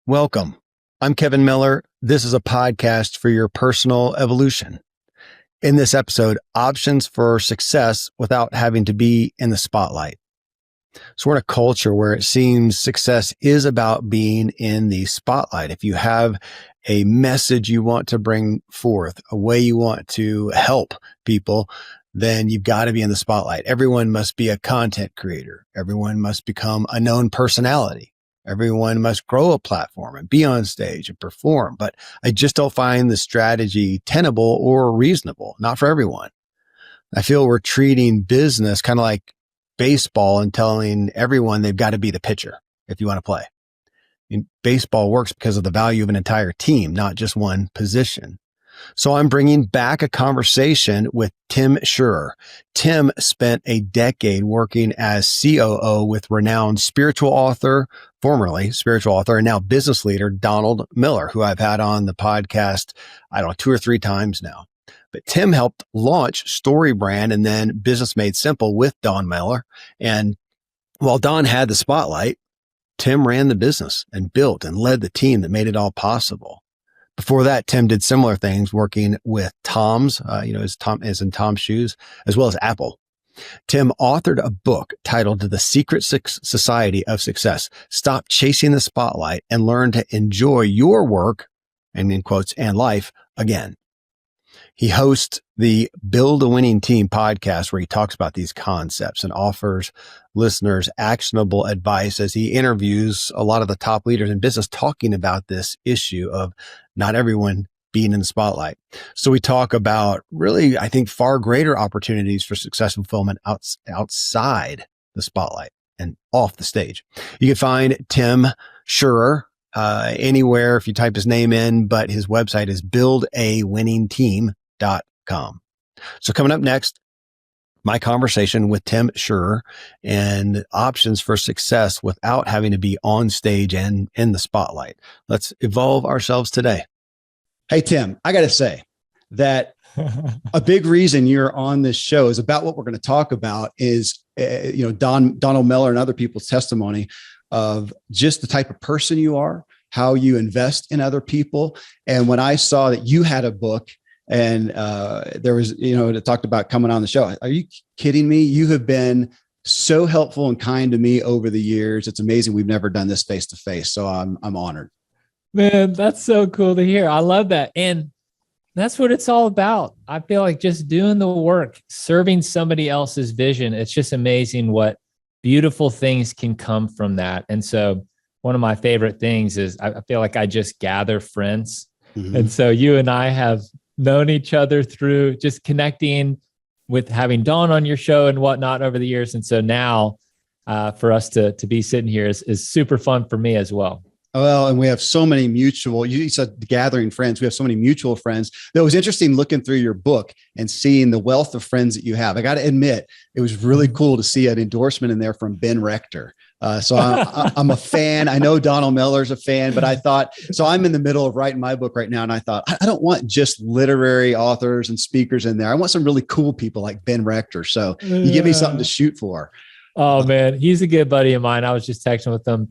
Welcome. I'm Kevin Miller. This is a podcast for your personal evolution. In this episode, options for success without having to be in the spotlight. So we're in a culture where it seems success is about being in the spotlight. If you have a message you want to bring forth, a way you want to help people, then you've got to be in the spotlight. Everyone must be a content creator. Everyone must become a known personality. Everyone must grow a platform and be on stage and perform. But I just don't find the strategy tenable or reasonable, not for everyone. I feel we're treating business kind of like baseball and telling everyone they've got to be the pitcher if you want to play. Baseball works because of the value of an entire team, not just one position. So I'm bringing back a conversation with Tim Schurre. Tim spent a decade working as COO with renowned formerly spiritual author, and now business leader, Donald Miller, who I've had on the podcast, 2 or 3 times now. But Tim helped launch Storybrand and then Business Made Simple with Don Miller. And while Don had the spotlight, Tim ran the business and built and led the team that made it all possible. Before that, Tim did similar things working with Tom's, as in Tom's Shoes, as well as Apple. Tim authored a book titled The Secret Society of Success. Stop chasing the spotlight and learn to enjoy your work, and in quotes, and life again. He hosts the Build a Winning Team podcast where he talks about these concepts and offers listeners actionable advice as he interviews a lot of the top leaders in business talking about this issue of not everyone being in the spotlight. So we talk about really, I think, far greater opportunities for success and fulfillment outside the spotlight and off the stage. You can find Tim Schurrer anywhere if you type his name in, but his website is buildawinningteam.com. So coming up next, my conversation with Tim Schurre and options for success without having to be on stage and in the spotlight. Let's evolve ourselves today. Hey, Tim, I got to say that a big reason you're on this show is about what we're going to talk about is, Donald Miller and other people's testimony of just the type of person you are, how you invest in other people. And when I saw that you had a book and there was, it talked about coming on the show. Are you kidding me? You have been so helpful and kind to me over the years. It's amazing. We've never done this face to face. So I'm honored. Man, that's so cool to hear. I love that. And that's what it's all about. I feel like just doing the work, serving somebody else's vision. It's just amazing what beautiful things can come from that. And so one of my favorite things is I feel like I just gather friends. Mm-hmm. And so you and I have known each other through just connecting with having Dawn on your show and whatnot over the years. And so now for us to be sitting here is super fun for me as well. Well, and we have so many you said gathering friends. We have so many mutual friends. That was interesting looking through your book and seeing the wealth of friends that you have. I got to admit, it was really cool to see an endorsement in there from Ben Rector. So I'm a fan. I know Donald Miller's a fan, but I thought, so I'm in the middle of writing my book right now. And I thought, I don't want just literary authors and speakers in there. I want some really cool people like Ben Rector. So you give me something to shoot for. Oh man, he's a good buddy of mine. I was just texting with him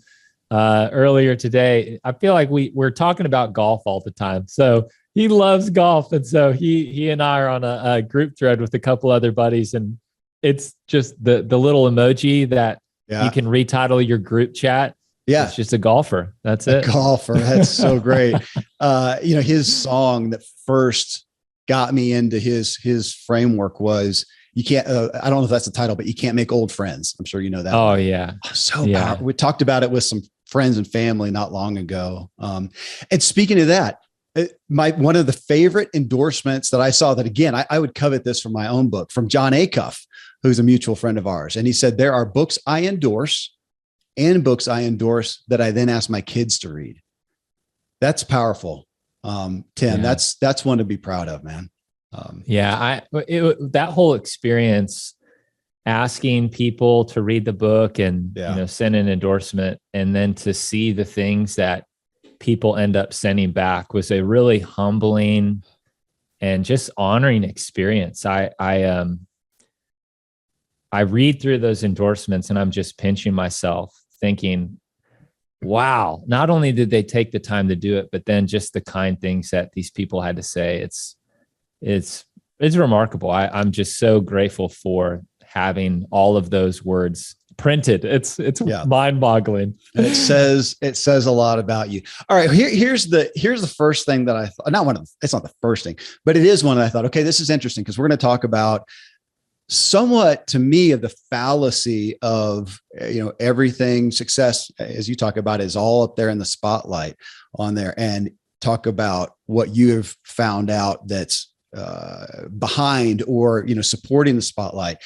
earlier today. I feel like we're talking about golf all the time. So he loves golf. And so he and I are on a group thread with a couple other buddies. And it's just the little emoji that you can retitle your group chat. Yeah. It's just a golfer. That's it. A golfer. That's so great. His song that first got me into his framework was, you can't, I don't know if that's the title, but you can't make old friends. I'm sure you know that. Oh yeah. So powerful. We talked about it with some friends and family not long ago. And speaking of that, one of the favorite endorsements that I saw that, again, I would covet this for my own book, from John Acuff, who's a mutual friend of ours. And he said, there are books I endorse and books I endorse that I then ask my kids to read. That's powerful. Tim, that's one to be proud of, man. That whole experience, asking people to read the book and send an endorsement, and then to see the things that people end up sending back, was a really humbling and just honoring experience. I read through those endorsements and I'm just pinching myself, thinking, wow, not only did they take the time to do it, but then just the kind things that these people had to say. It's remarkable. I'm just so grateful for having all of those words printed. It's mind-boggling. And it says a lot about you. All right, here's the first thing that I thought. It's not the first thing, but it is one that I thought, okay, this is interesting because we're going to talk about somewhat, to me, of the fallacy of, everything success, as you talk about, is all up there in the spotlight on there, and talk about what you have found out that's behind or, supporting the spotlight.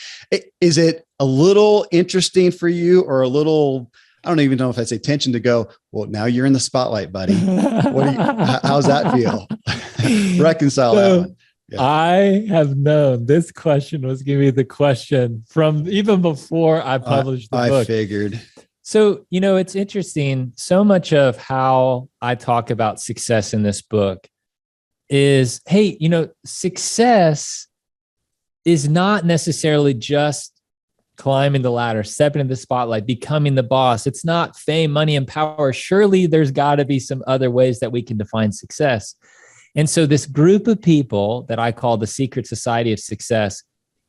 Is it a little interesting for you, or a little, I don't even know if I'd say tension to go, well, now you're in the spotlight, buddy. How's that feel? Reconcile that one. Yeah. I have known this question was going to be the question from even before I published the book. I figured. So, it's interesting. So much of how I talk about success in this book is, hey, success is not necessarily just climbing the ladder, stepping in the spotlight, becoming the boss. It's not fame, money, and power. Surely there's got to be some other ways that we can define success. And so this group of people that I call the secret society of success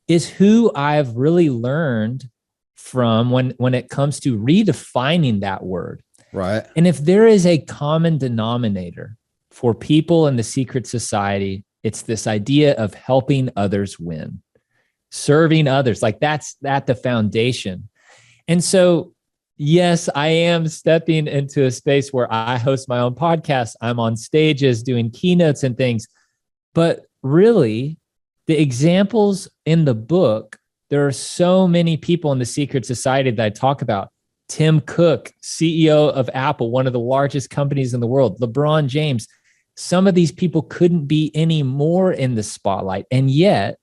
is who I've really learned from when it comes to redefining that word. Right. And if there is a common denominator for people in the secret society, it's this idea of helping others win, serving others. Like that's at the foundation. And so, yes, I am stepping into a space where I host my own podcast. I'm on stages doing keynotes and things. But really, the examples in the book, there are so many people in the secret society that I talk about. Tim Cook, CEO of Apple, one of the largest companies in the world, LeBron James. Some of these people couldn't be any more in the spotlight. And yet,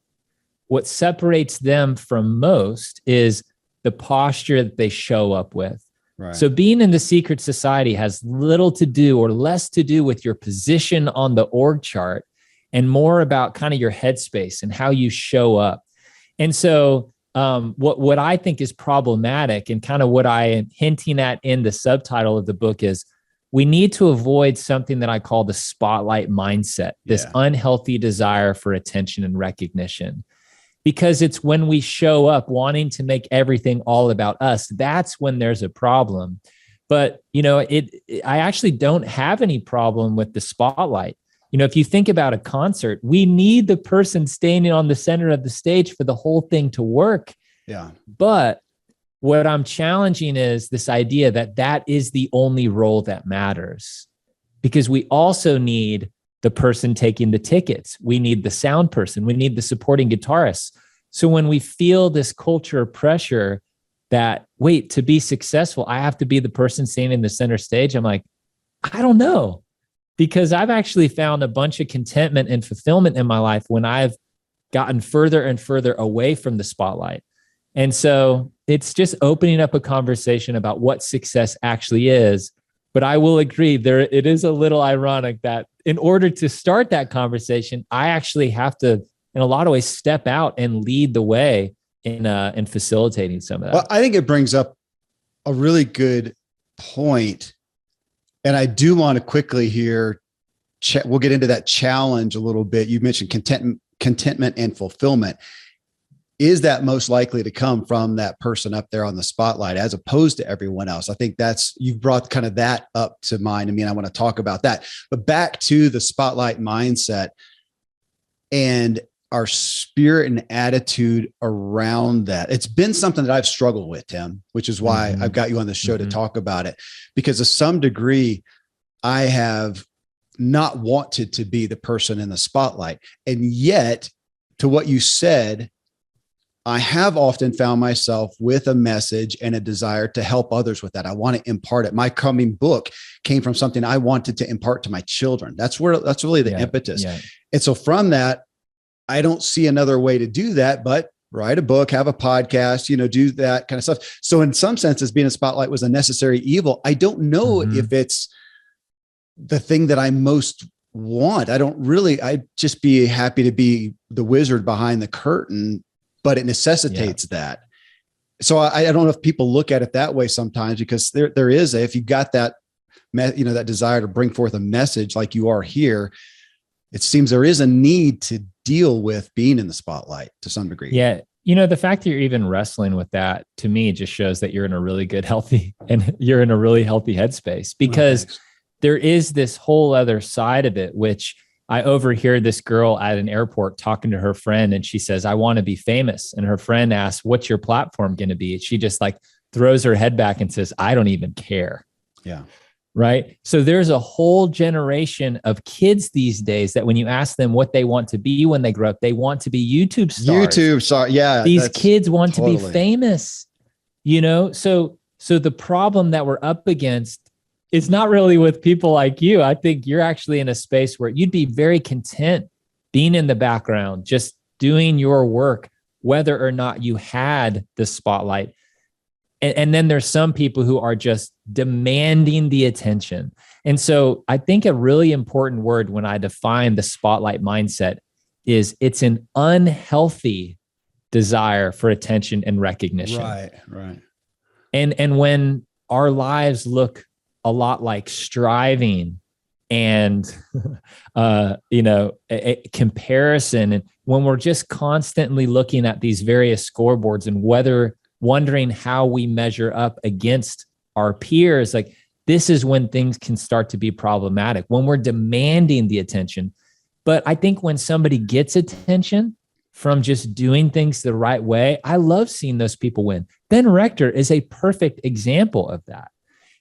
what separates them from most is the posture that they show up with. Right. So being in the secret society has little to do or less to do with your position on the org chart and more about kind of your headspace and how you show up. And so what I think is problematic and kind of what I am hinting at in the subtitle of the book is we need to avoid something that I call the spotlight mindset, this unhealthy desire for attention and recognition. Because it's when we show up wanting to make everything all about us, that's when there's a problem. But, I actually don't have any problem with the spotlight. If you think about a concert, we need the person standing on the center of the stage for the whole thing to work. Yeah. But what I'm challenging is this idea that is the only role that matters, because we also need the person taking the tickets. We need the sound person. We need the supporting guitarist. So when we feel this culture of pressure that, wait, to be successful, I have to be the person standing in the center stage, I'm like, I don't know. Because I've actually found a bunch of contentment and fulfillment in my life when I've gotten further and further away from the spotlight. And so it's just opening up a conversation about what success actually is. But I will agree, it is a little ironic that in order to start that conversation, I actually have to, in a lot of ways, step out and lead the way in facilitating some of that. Well, I think it brings up a really good point. And I do want to quickly here, we'll get into that challenge a little bit. You mentioned contentment and fulfillment. Is that most likely to come from that person up there on the spotlight as opposed to everyone else? I think you've brought kind of that up to mind. I mean, I want to talk about that, but back to the spotlight mindset and our spirit and attitude around that. It's been something that I've struggled with, Tim, which is why I've got you on the show to talk about it, because to some degree, I have not wanted to be the person in the spotlight. And yet, to what you said, I have often found myself with a message and a desire to help others with that. I want to impart it. My coming book came from something I wanted to impart to my children. That's really the impetus. Yeah. And so from that, I don't see another way to do that, but write a book, have a podcast, do that kind of stuff. So in some senses, being a spotlight was a necessary evil. I don't know if it's the thing that I most want. I'd just be happy to be the wizard behind the curtain, but it necessitates that. So I don't know if people look at it that way sometimes, because there is if you got that, that desire to bring forth a message like you are here, it seems there is a need to deal with being in the spotlight to some degree. Yeah. The fact that you're even wrestling with that, to me, just shows that you're in a really good, healthy, and you're in a really healthy headspace, because there is this whole other side of it, which I overhear this girl at an airport talking to her friend, and she says, I want to be famous. And her friend asks, what's your platform going to be? She just like throws her head back and says, I don't even care. Yeah. Right. So there's a whole generation of kids these days that when you ask them what they want to be when they grow up, they want to be YouTube stars. Yeah. These kids want to be famous, So the problem that we're up against is not really with people like you. I think you're actually in a space where you'd be very content being in the background, just doing your work, whether or not you had the spotlight. And then there's some people who are just demanding the attention. And so I think a really important word when I define the spotlight mindset is it's an unhealthy desire for attention and recognition. Right. And when our lives look a lot like striving and, a comparison, and when we're just constantly looking at these various scoreboards and wondering how we measure up against our peers, like this is when things can start to be problematic, when we're demanding the attention. But I think when somebody gets attention from just doing things the right way, I love seeing those people win. Ben Rector is a perfect example of that.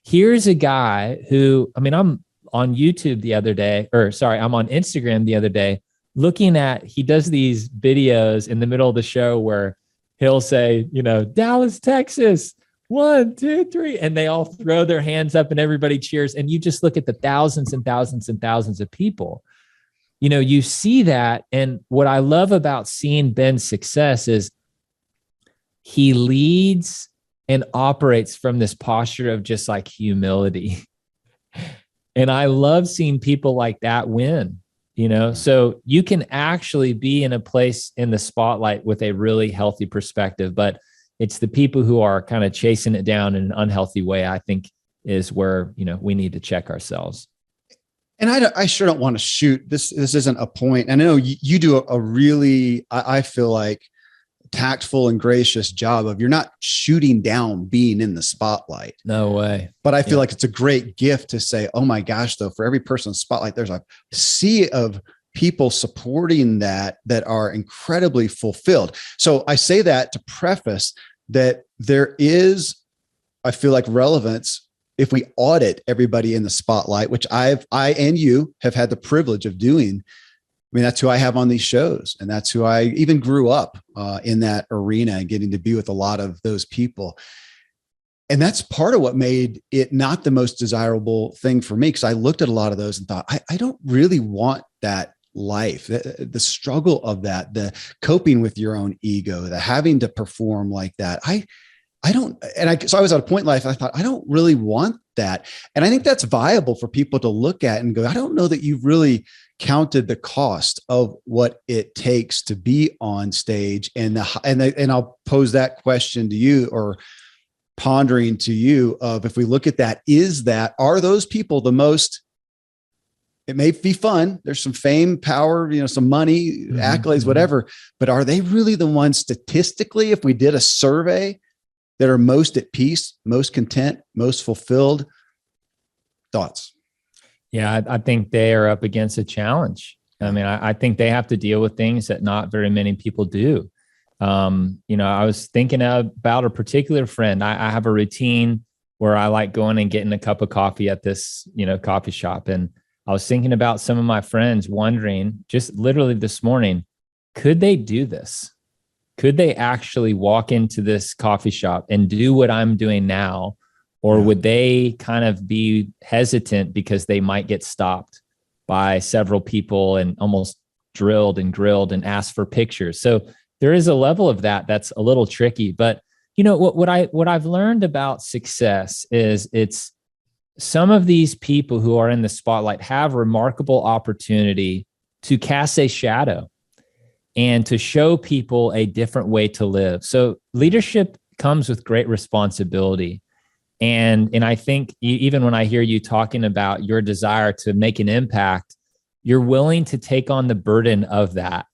Here's a guy who, I'm on YouTube the other day, I'm on Instagram the other day, looking at, he does these videos in the middle of the show where he'll say, Dallas, Texas, 1, 2, 3. And they all throw their hands up and everybody cheers. And you just look at the thousands and thousands and thousands of people. You see that. And what I love about seeing Ben's success is he leads and operates from this posture of just like humility. And I love seeing people like that win. So you can actually be in a place in the spotlight with a really healthy perspective, but it's the people who are kind of chasing it down in an unhealthy way, I think, is where, we need to check ourselves. And I sure don't want to shoot this. This isn't a point. And I know you do a really, I feel like, tactful and gracious job of, you're not shooting down being in the spotlight. No way. But I feel like it's a great gift to say, oh my gosh, though, for every person in the spotlight, there's a sea of people supporting that are incredibly fulfilled. So I say that to preface that there is, I feel like, relevance if we audit everybody in the spotlight, which I and you have had the privilege of doing. That's who I have on these shows. And that's who I even grew up in that arena and getting to be with a lot of those people. And that's part of what made it not the most desirable thing for me, because I looked at a lot of those and thought, I don't really want that life, the struggle of that, the coping with your own ego, the having to perform like that. So I was at a point in life, I thought, I don't really want that. And I think that's viable for people to look at and go, I don't know that you've really counted the cost of what it takes to be on stage. And I'll pose that question to you, or pondering to you, of, if we look at that, are those people the most, it may be fun, there's some fame, power, some money, accolades, whatever, but are they really the ones statistically, if we did a survey, that are most at peace, most content, most fulfilled? Thoughts? Yeah, I think they are up against a challenge. I think they have to deal with things that not very many people do. I was thinking about a particular friend. I have a routine where I like going and getting a cup of coffee at this, coffee shop. And I was thinking about some of my friends, wondering just literally this morning, could they do this? Could they actually walk into this coffee shop and do what I'm doing now? Or would they kind of be hesitant because they might get stopped by several people and almost drilled and grilled and asked for pictures? So there is a level of that that's a little tricky. But what I've learned about success is it's some of these people who are in the spotlight have remarkable opportunity to cast a shadow and to show people a different way to live. So leadership comes with great responsibility. And I think even when I hear you talking about your desire to make an impact, you're willing to take on the burden of that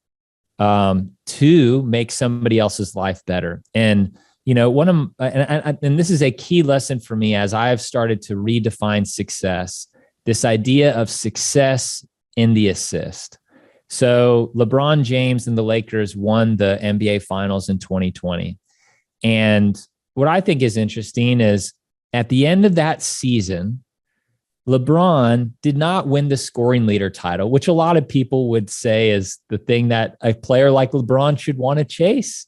to make somebody else's life better. And and this is a key lesson for me as I've started to redefine success. This idea of success in the assist. So LeBron James and the Lakers won the NBA Finals in 2020. And what I think is interesting is at the end of that season, LeBron did not win the scoring leader title, which a lot of people would say is the thing that a player like LeBron should want to chase.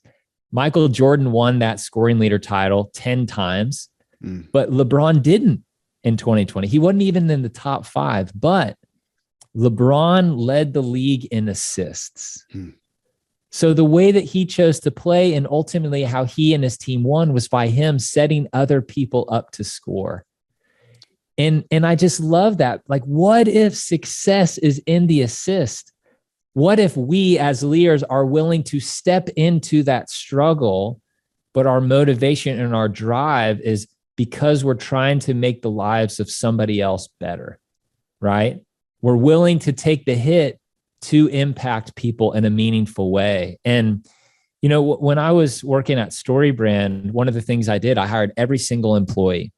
Michael Jordan won that scoring leader title 10 times, but LeBron didn't in 2020. He wasn't even in the top 5, but LeBron led the league in assists. So the way that he chose to play and ultimately how he and his team won was by him setting other people up to score. And I just love that. Like, what if success is in the assist? What if we as leaders are willing to step into that struggle, but our motivation and our drive is because we're trying to make the lives of somebody else better, right? We're willing to take the hit to impact people in a meaningful way. And, when I was working at Storybrand, one of the things I did, I hired every single employee.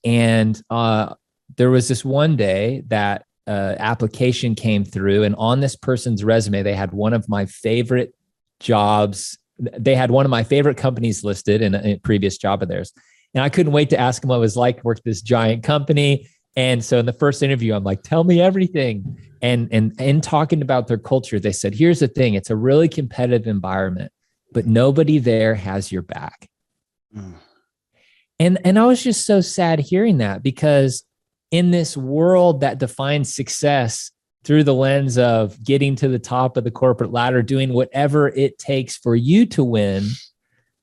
And there was this one day that application came through, and on this person's resume, they had one of my favorite jobs. They had one of my favorite companies listed in a previous job of theirs. And I couldn't wait to ask them what it was like to work at this giant company. And so in the first interview, I'm like, tell me everything. And in talking about their culture, they said, here's the thing. It's a really competitive environment, but nobody there has your back. And I was just so sad hearing that, because in this world that defines success through the lens of getting to the top of the corporate ladder, doing whatever it takes for you to win,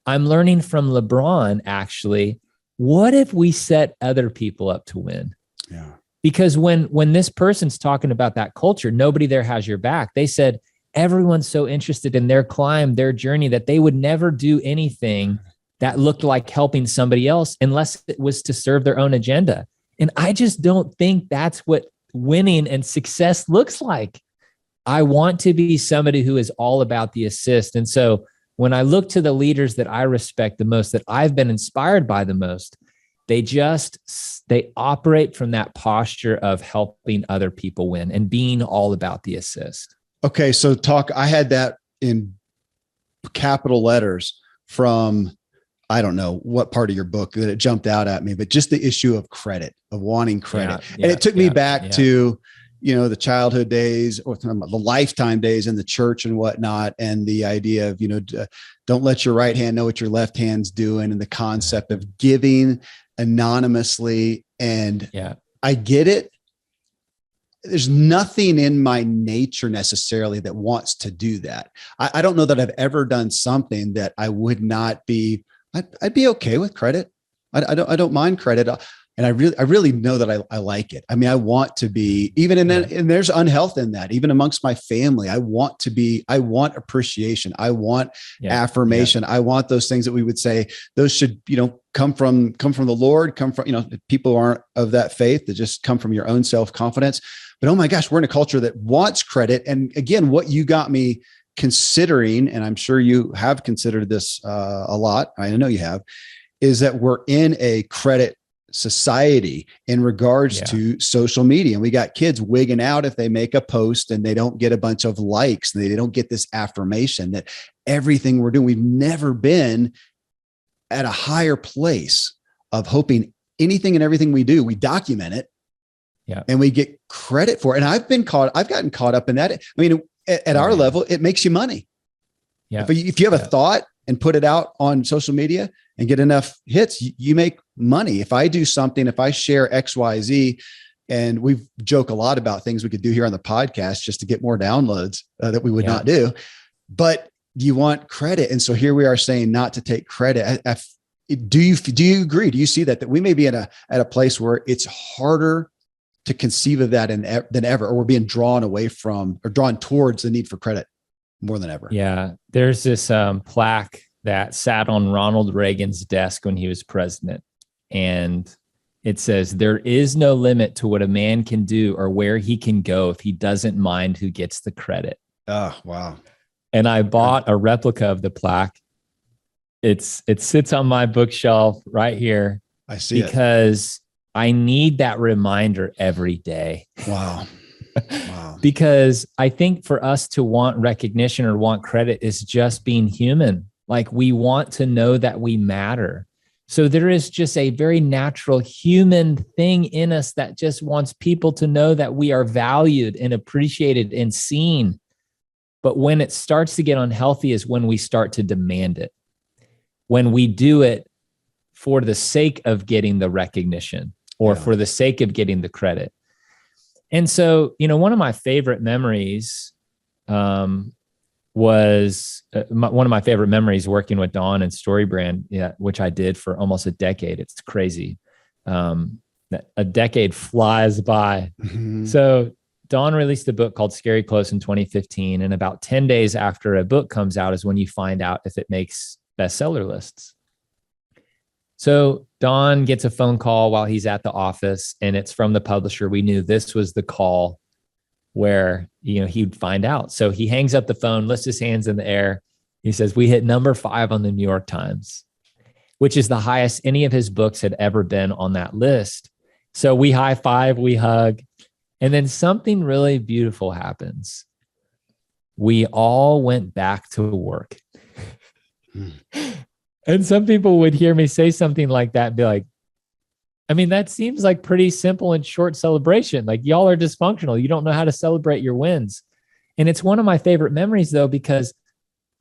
I'm learning from LeBron, actually, what if we set other people up to win? Yeah. Because when this person's talking about that culture, nobody there has your back. They said everyone's so interested in their climb, their journey, that they would never do anything that looked like helping somebody else unless it was to serve their own agenda. And I just don't think that's what winning and success looks like. I want to be somebody who is all about the assist. And so when I look to the leaders that I respect the most, that I've been inspired by the most, they operate from that posture of helping other people win and being all about the assist. Okay. So I had that in capital letters from, I don't know what part of your book that it jumped out at me, but just the issue of credit, of wanting credit. And it took me back to, the childhood days, or the lifetime days in the church and whatnot. And the idea of, don't let your right hand know what your left hand's doing. And the concept of giving anonymously. And I get it. There's nothing in my nature necessarily that wants to do that. I don't know that I've ever done something that I would not be, I'd be okay with credit. I don't mind credit. And I really know that I like it. I mean, I want to be, even in that, and there's unhealth in that, even amongst my family. I want appreciation. I want affirmation. I want those things that we would say, those should, come from the Lord, come from, people aren't of that faith, that just come from your own self-confidence. But oh my gosh, we're in a culture that wants credit. And again, what you got me considering, and I'm sure you have considered this a lot, I know you have, is that we're in a credit society in regards to social media. And we got kids wigging out if they make a post and they don't get a bunch of likes, and they don't get this affirmation that everything we're doing, we've never been at a higher place of hoping anything and everything we do, we document it and we get credit for it. And I've gotten caught up in that. I mean, at our level, it makes you money. Yeah. If you have a thought and put it out on social media and get enough hits, you make money. If I do something, if I share X, Y, Z, and we joke a lot about things we could do here on the podcast just to get more downloads that we would not do, but you want credit. And so here we are saying not to take credit. Do you agree? Do you see that we may be at a place where it's harder to conceive of that than ever, or we're being drawn away from or drawn towards the need for credit more than ever? Yeah. There's this plaque that sat on Ronald Reagan's desk when he was president. And it says, there is no limit to what a man can do or where he can go if he doesn't mind who gets the credit. Oh, wow. And I bought a replica of the plaque. It sits on my bookshelf right here. I see because I need that reminder every day. Wow. Wow. Because I think for us to want recognition or want credit is just being human. Like, we want to know that we matter. So there is just a very natural human thing in us that just wants people to know that we are valued and appreciated and seen. But when it starts to get unhealthy is when we start to demand it. When we do it for the sake of getting the recognition or for the sake of getting the credit. And so, one of my favorite memories was one of my favorite memories working with Don and Storybrand, which I did for almost a decade. It's crazy. A decade flies by. Mm-hmm. So Don released a book called Scary Close in 2015. And about 10 days after a book comes out is when you find out if it makes bestseller lists. So Don gets a phone call while he's at the office, and it's from the publisher. We knew this was the call where, he'd find out. So he hangs up the phone, lifts his hands in the air. He says, we hit number 5 on the New York Times, which is the highest any of his books had ever been on that list. So we high five, we hug, and then something really beautiful happens. We all went back to work. And some people would hear me say something like that and be like, that seems like pretty simple and short celebration. Like, y'all are dysfunctional. You don't know how to celebrate your wins. And it's one of my favorite memories, though, because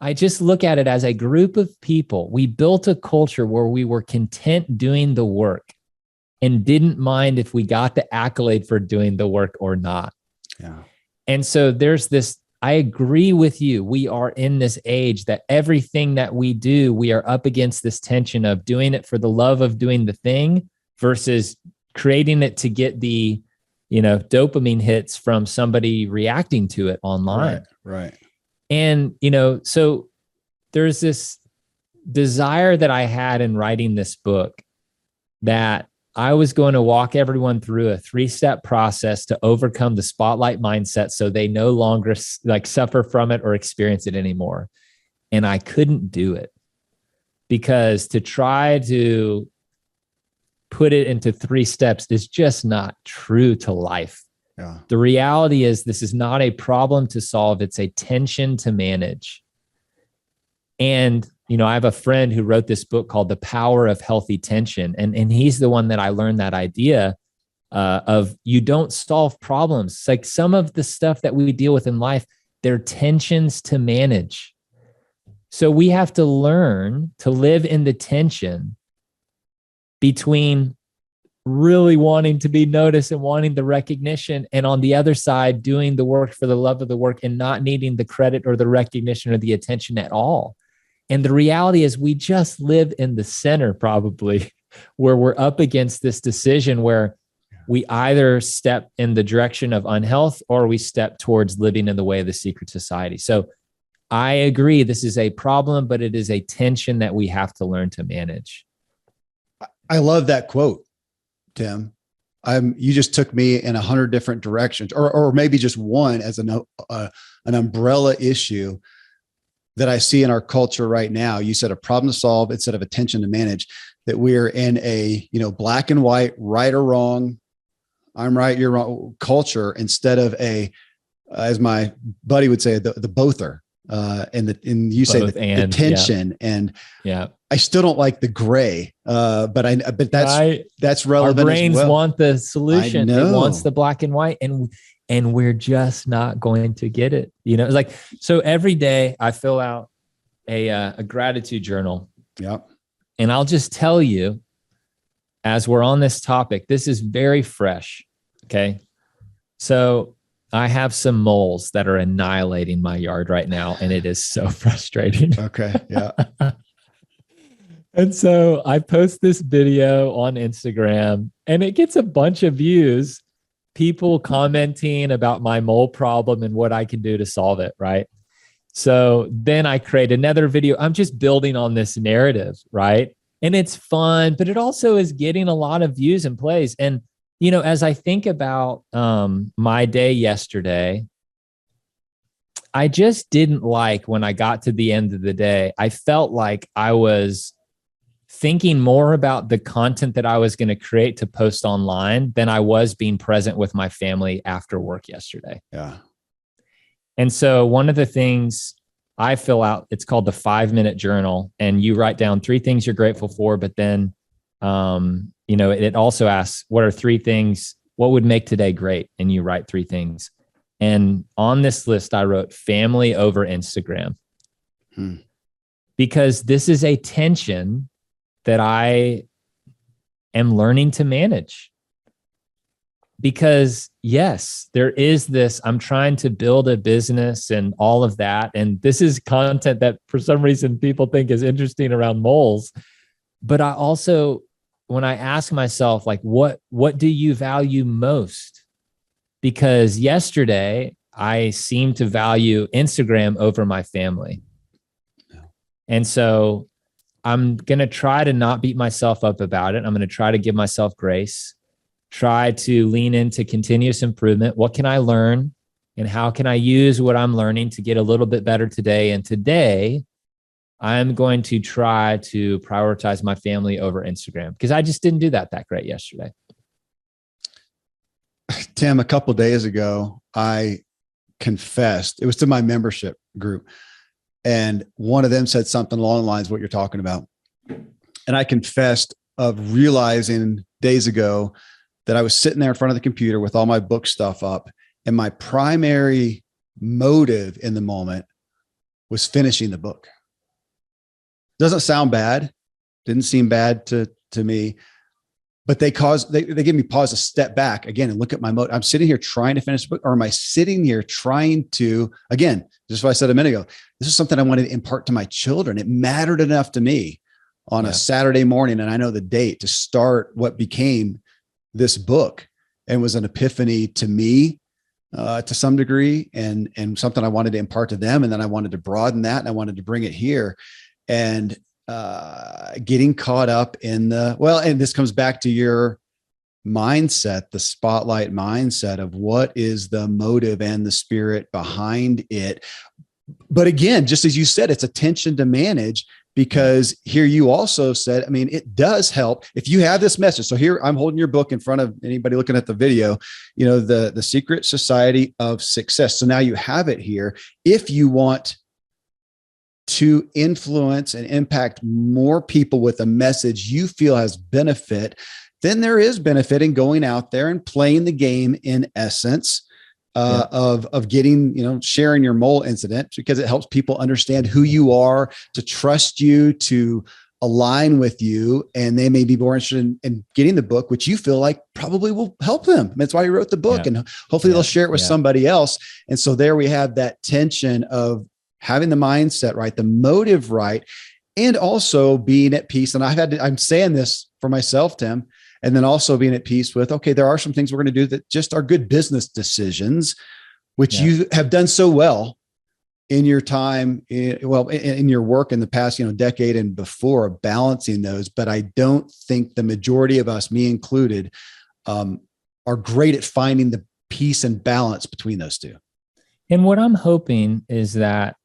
I just look at it as a group of people. We built a culture where we were content doing the work and didn't mind if we got the accolade for doing the work or not. Yeah. And so there's this, I agree with you. We are in this age that everything that we do, we are up against this tension of doing it for the love of doing the thing versus creating it to get the, dopamine hits from somebody reacting to it online. Right. And, so there's this desire that I had in writing this book that I was going to walk everyone through a 3-step process to overcome the spotlight mindset so they no longer suffer from it or experience it anymore. And I couldn't do it because to try to put it into 3 steps is just not true to life. Yeah. The reality is this is not a problem to solve. It's a tension to manage. And I have a friend who wrote this book called The Power of Healthy Tension. And he's the one that I learned that idea of you don't solve problems. It's like some of the stuff that we deal with in life, they're tensions to manage. So we have to learn to live in the tension between really wanting to be noticed and wanting the recognition, and on the other side, doing the work for the love of the work and not needing the credit or the recognition or the attention at all. And the reality is we just live in the center, probably, where we're up against this decision where we either step in the direction of unhealth or we step towards living in the way of the secret society. So I agree, this is a problem, but it is a tension that we have to learn to manage. I love that quote, Tim. You just took me in 100 different directions, or maybe just one as an umbrella issue that I see in our culture right now. You said a problem to solve instead of a tension to manage, that we're in a, black and white, right or wrong, I'm right, you're wrong culture, instead of as my buddy would say, the bother. And you say the tension, and I still don't like the gray, but that's relevant. Our brains as well. Want the solution. It wants the black and white, and we're just not going to get it. It's like, so every day I fill out a gratitude journal. Yep. And I'll just tell you, as we're on this topic, this is very fresh. Okay. So I have some moles that are annihilating my yard right now, and it is so frustrating. Okay. Yeah. And so I post this video on Instagram, and it gets a bunch of views, people commenting about my mole problem and what I can do to solve it, right? So then I create another video. I'm just building on this narrative, right? And it's fun, but it also is getting a lot of views and plays. And, as I think about my day yesterday, I just didn't like when I got to the end of the day, I felt like I was thinking more about the content that I was going to create to post online than I was being present with my family after work yesterday. Yeah. And so one of the things I fill out, it's called the 5-minute journal, and you write down 3 things you're grateful for, but then, it also asks, what are 3 things, what would make today great? And you write 3 things. And on this list, I wrote family over Instagram because this is a tension that I am learning to manage. Because yes, there is this, I'm trying to build a business and all of that. And this is content that for some reason people think is interesting around moles. But I also, when I ask myself, like, what do you value most? Because yesterday I seemed to value Instagram over my family. And so I'm going to try to not beat myself up about it. I'm going to try to give myself grace, try to lean into continuous improvement. What can I learn and how can I use what I'm learning to get a little bit better today? And today I'm going to try to prioritize my family over Instagram because I just didn't do that great yesterday. Tim, a couple of days ago, I confessed, it was to my membership group. And one of them said something along the lines of what you're talking about. And I confessed of realizing days ago that I was sitting there in front of the computer with all my book stuff up. And my primary motive in the moment was finishing the book. Doesn't sound bad. Didn't seem bad to me. But they give me pause to step back again and look at my motive. I'm sitting here trying to finish the book, or am I sitting here trying to, again, just what I said a minute ago, this is something I wanted to impart to my children. It mattered enough to me on a Saturday morning, and I know the date, to start what became this book, and was an epiphany to me to some degree, and something I wanted to impart to them. And then I wanted to broaden that, and I wanted to bring it here. And getting caught up in and this comes back to your mindset, the spotlight mindset of what is the motive and the spirit behind it. But again, just as you said, it's a tension to manage, because here you also said, I mean, it does help if you have this message. So here I'm holding your book in front of anybody looking at the video, the Secret Society of Success. So now you have it here. If you want to influence and impact more people with a message you feel has benefit, then there is benefit in going out there and playing the game, in essence, of getting, sharing your mole incident, because it helps people understand who you are, to trust you, to align with you. And they may be more interested in getting the book, which you feel like probably will help them. That's why you wrote the book, and hopefully they'll share it with somebody else. And so there we have that tension of having the mindset right, the motive right, and also being at peace. And I'm saying this for myself, Tim, and then also being at peace with, okay, there are some things we're going to do that just are good business decisions, which you have done so well in your time, in your work in the past, decade and before, balancing those. But I don't think the majority of us, me included, are great at finding the peace and balance between those two. And what I'm hoping is that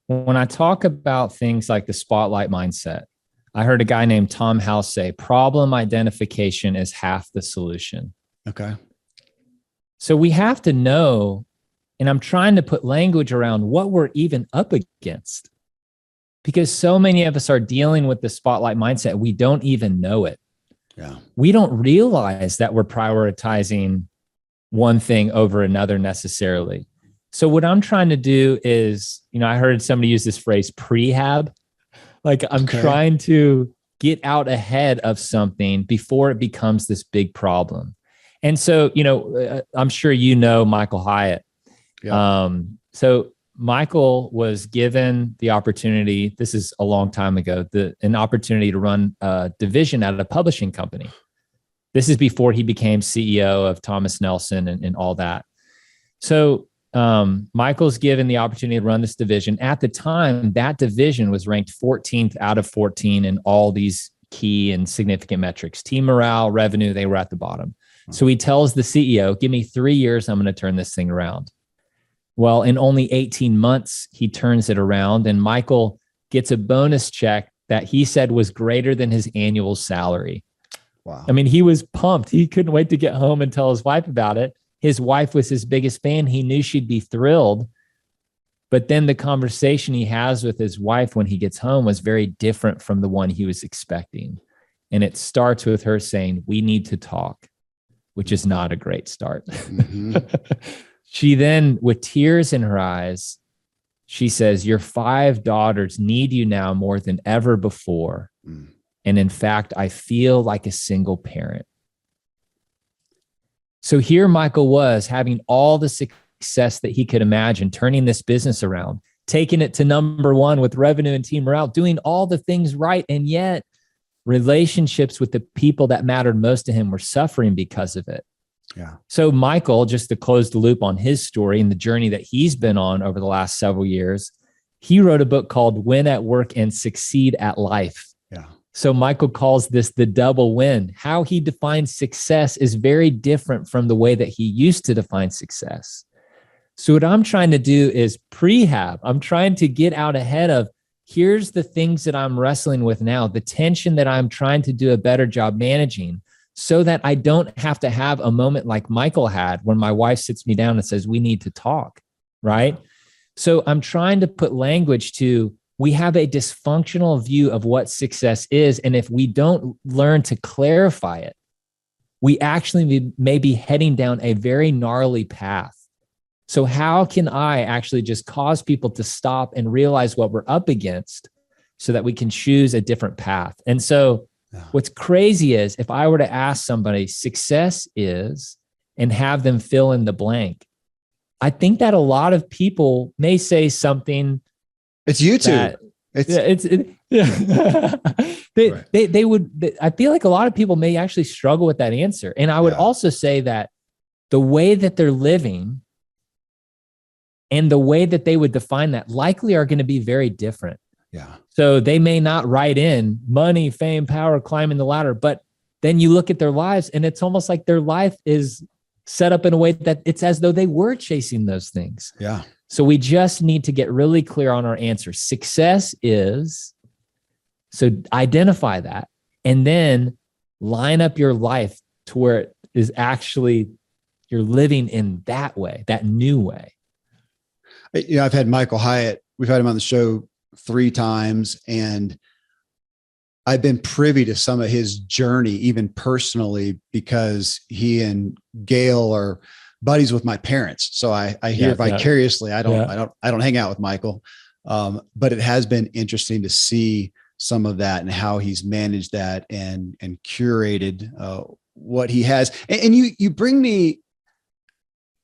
when I talk about things like the spotlight mindset, I heard a guy named Tom House say, problem identification is half the solution. Okay. So we have to know, and I'm trying to put language around what we're even up against, because so many of us are dealing with the spotlight mindset. We don't even know it. Yeah. We don't realize that we're prioritizing one thing over another necessarily. So what I'm trying to do is, I heard somebody use this phrase, prehab. Like I'm trying to get out ahead of something before it becomes this big problem. And so, I'm sure Michael Hyatt. Yeah. So Michael was given the opportunity, this is a long time ago, an opportunity to run a division at a publishing company. This is before he became CEO of Thomas Nelson and all that. So Michael's given the opportunity to run this division. At the time, that division was ranked 14th out of 14 in all these key and significant metrics. Team morale, revenue, they were at the bottom. So he tells the CEO, give me 3 years, I'm going to turn this thing around. Well, in only 18 months, he turns it around, and Michael gets a bonus check that he said was greater than his annual salary. Wow. I mean, he was pumped. He couldn't wait to get home and tell his wife about it. His wife was his biggest fan. He knew she'd be thrilled. But then the conversation he has with his wife when he gets home was very different from the one he was expecting. And it starts with her saying, we need to talk, which is not a great start. Mm-hmm. She then, with tears in her eyes, she says, your 5 daughters need you now more than ever before. And in fact, I feel like a single parent. So here Michael was having all the success that he could imagine, turning this business around, taking it to number 1 with revenue and team morale, doing all the things right. And yet relationships with the people that mattered most to him were suffering because of it. Yeah. So Michael, just to close the loop on his story and the journey that he's been on over the last several years, he wrote a book called Win at Work and Succeed at Life. Yeah. So Michael calls this the double win. How he defines success is very different from the way that he used to define success. So what I'm trying to do is prehab. I'm trying to get out ahead of, here's the things that I'm wrestling with now, the tension that I'm trying to do a better job managing, so that I don't have to have a moment like Michael had when my wife sits me down and says, we need to talk, right? So I'm trying to put language to, we have a dysfunctional view of what success is. And if we don't learn to clarify it, we actually may be heading down a very gnarly path. So how can I actually just cause people to stop and realize what we're up against so that we can choose a different path? And so what's crazy is if I were to ask somebody, success is, and have them fill in the blank, I think that a lot of people may say something. It's YouTube. They would. I feel like a lot of people may actually struggle with that answer. And I would also say that the way that they're living and the way that they would define that likely are going to be very different. Yeah. So they may not write in money, fame, power, climbing the ladder, but then you look at their lives and it's almost like their life is set up in a way that it's as though they were chasing those things. Yeah. So we just need to get really clear on our answer. Success is, so identify that and then line up your life to where it is actually you're living in that way, that new way. You know, I've had Michael Hyatt, we've had him on the show 3 times, and I've been privy to some of his journey, even personally, because he and Gail are buddies with my parents. So I hear vicariously. I don't hang out with Michael. But it has been interesting to see some of that and how he's managed that and curated what he has. And you bring me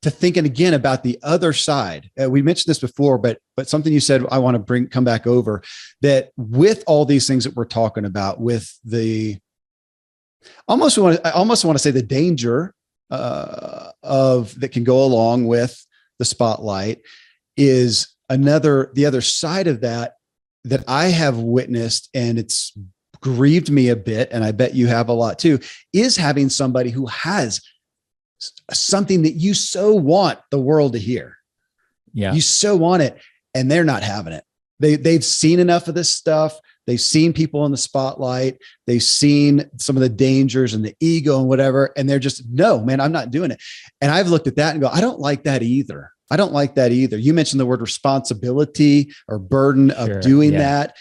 to thinking again about the other side. We mentioned this before, but something you said, I want to come back over, that with all these things that we're talking about, with the, I almost want to say the danger of that can go along with the spotlight is the other side of that I have witnessed, and it's grieved me a bit, and I bet you have a lot too, is having somebody who has something that you so want the world to hear. Yeah. You so want it, and they're not having it. They've seen enough of this stuff. They've seen people in the spotlight. They've seen some of the dangers and the ego and whatever. And they're just, no, man, I'm not doing it. And I've looked at that and go, I don't like that either. You mentioned the word responsibility or burden of doing that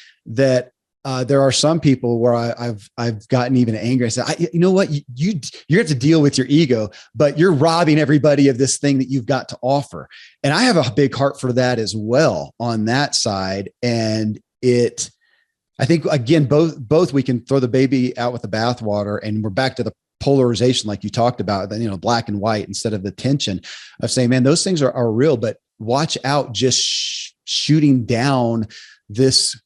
there are some people where I've gotten even angry. I said, you know what, you have to deal with your ego, but you're robbing everybody of this thing that you've got to offer. And I have a big heart for that as well on that side. And I think again, both we can throw the baby out with the bathwater, and we're back to the polarization, like you talked about, black and white instead of the tension of saying, man, those things are real, but watch out, just shooting down this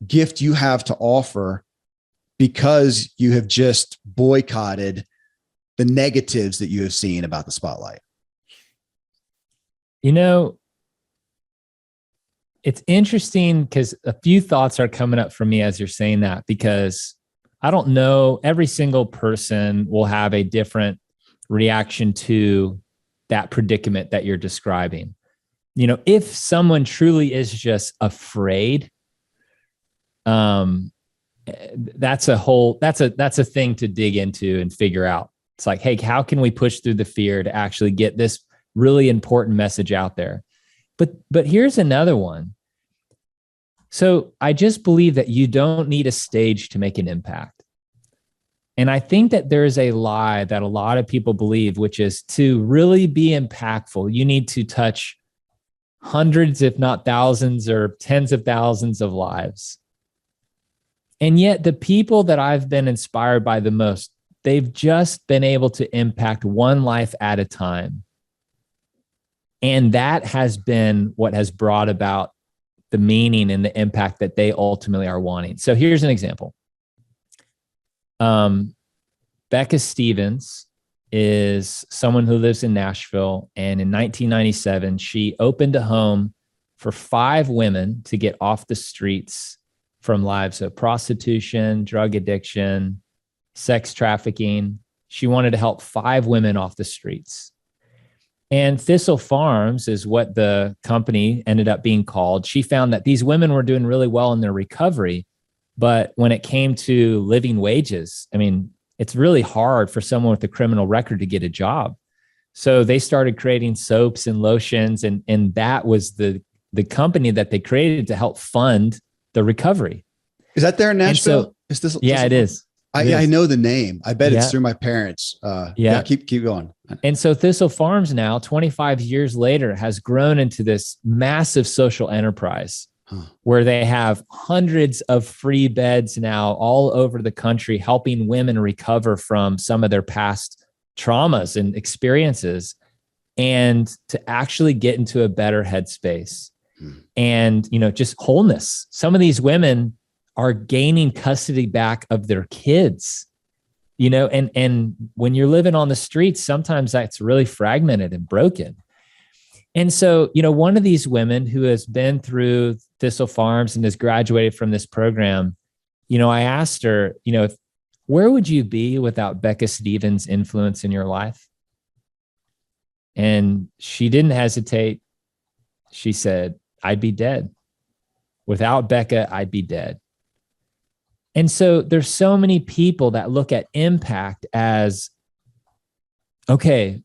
gift you have to offer because you have just boycotted the negatives that you have seen about the spotlight. You know, it's interesting because a few thoughts are coming up for me as you're saying that, because I don't know, every single person will have a different reaction to that predicament that you're describing. You know, if someone truly is just afraid, that's a thing to dig into and figure out. It's like, hey, how can we push through the fear to actually get this really important message out there? But here's another one. So I just believe that you don't need a stage to make an impact. And I think that there's a lie that a lot of people believe, which is to really be impactful, you need to touch hundreds, if not thousands or tens of thousands of lives. And yet the people that I've been inspired by the most, they've just been able to impact one life at a time. And that has been what has brought about the meaning and the impact that they ultimately are wanting. So here's an example. Becca Stevens is someone who lives in Nashville. And in 1997, she opened a home for 5 women to get off the streets from lives of prostitution, drug addiction, sex trafficking. She wanted to help 5 women off the streets. And Thistle Farms is what the company ended up being called. She found that these women were doing really well in their recovery, but when it came to living wages, I mean, it's really hard for someone with a criminal record to get a job. So they started creating soaps and lotions, and that was the company that they created to help fund the recovery. Is that there in Nashville? So, is this? Yeah, it is. I know the name. I bet it's through my parents. Keep going. And so Thistle Farms now, 25 years later, has grown into this massive social enterprise where they have hundreds of free beds now all over the country, helping women recover from some of their past traumas and experiences and to actually get into a better headspace and, you know, just wholeness. Some of these women are gaining custody back of their kids, you know, and when you're living on the streets, sometimes that's really fragmented and broken. And so, you know, one of these women who has been through Thistle Farms and has graduated from this program, you know, I asked her, you know, where would you be without Becca Stevens' influence in your life? And she didn't hesitate. She said, I'd be dead. Without Becca, I'd be dead. And so there's so many people that look at impact as, okay,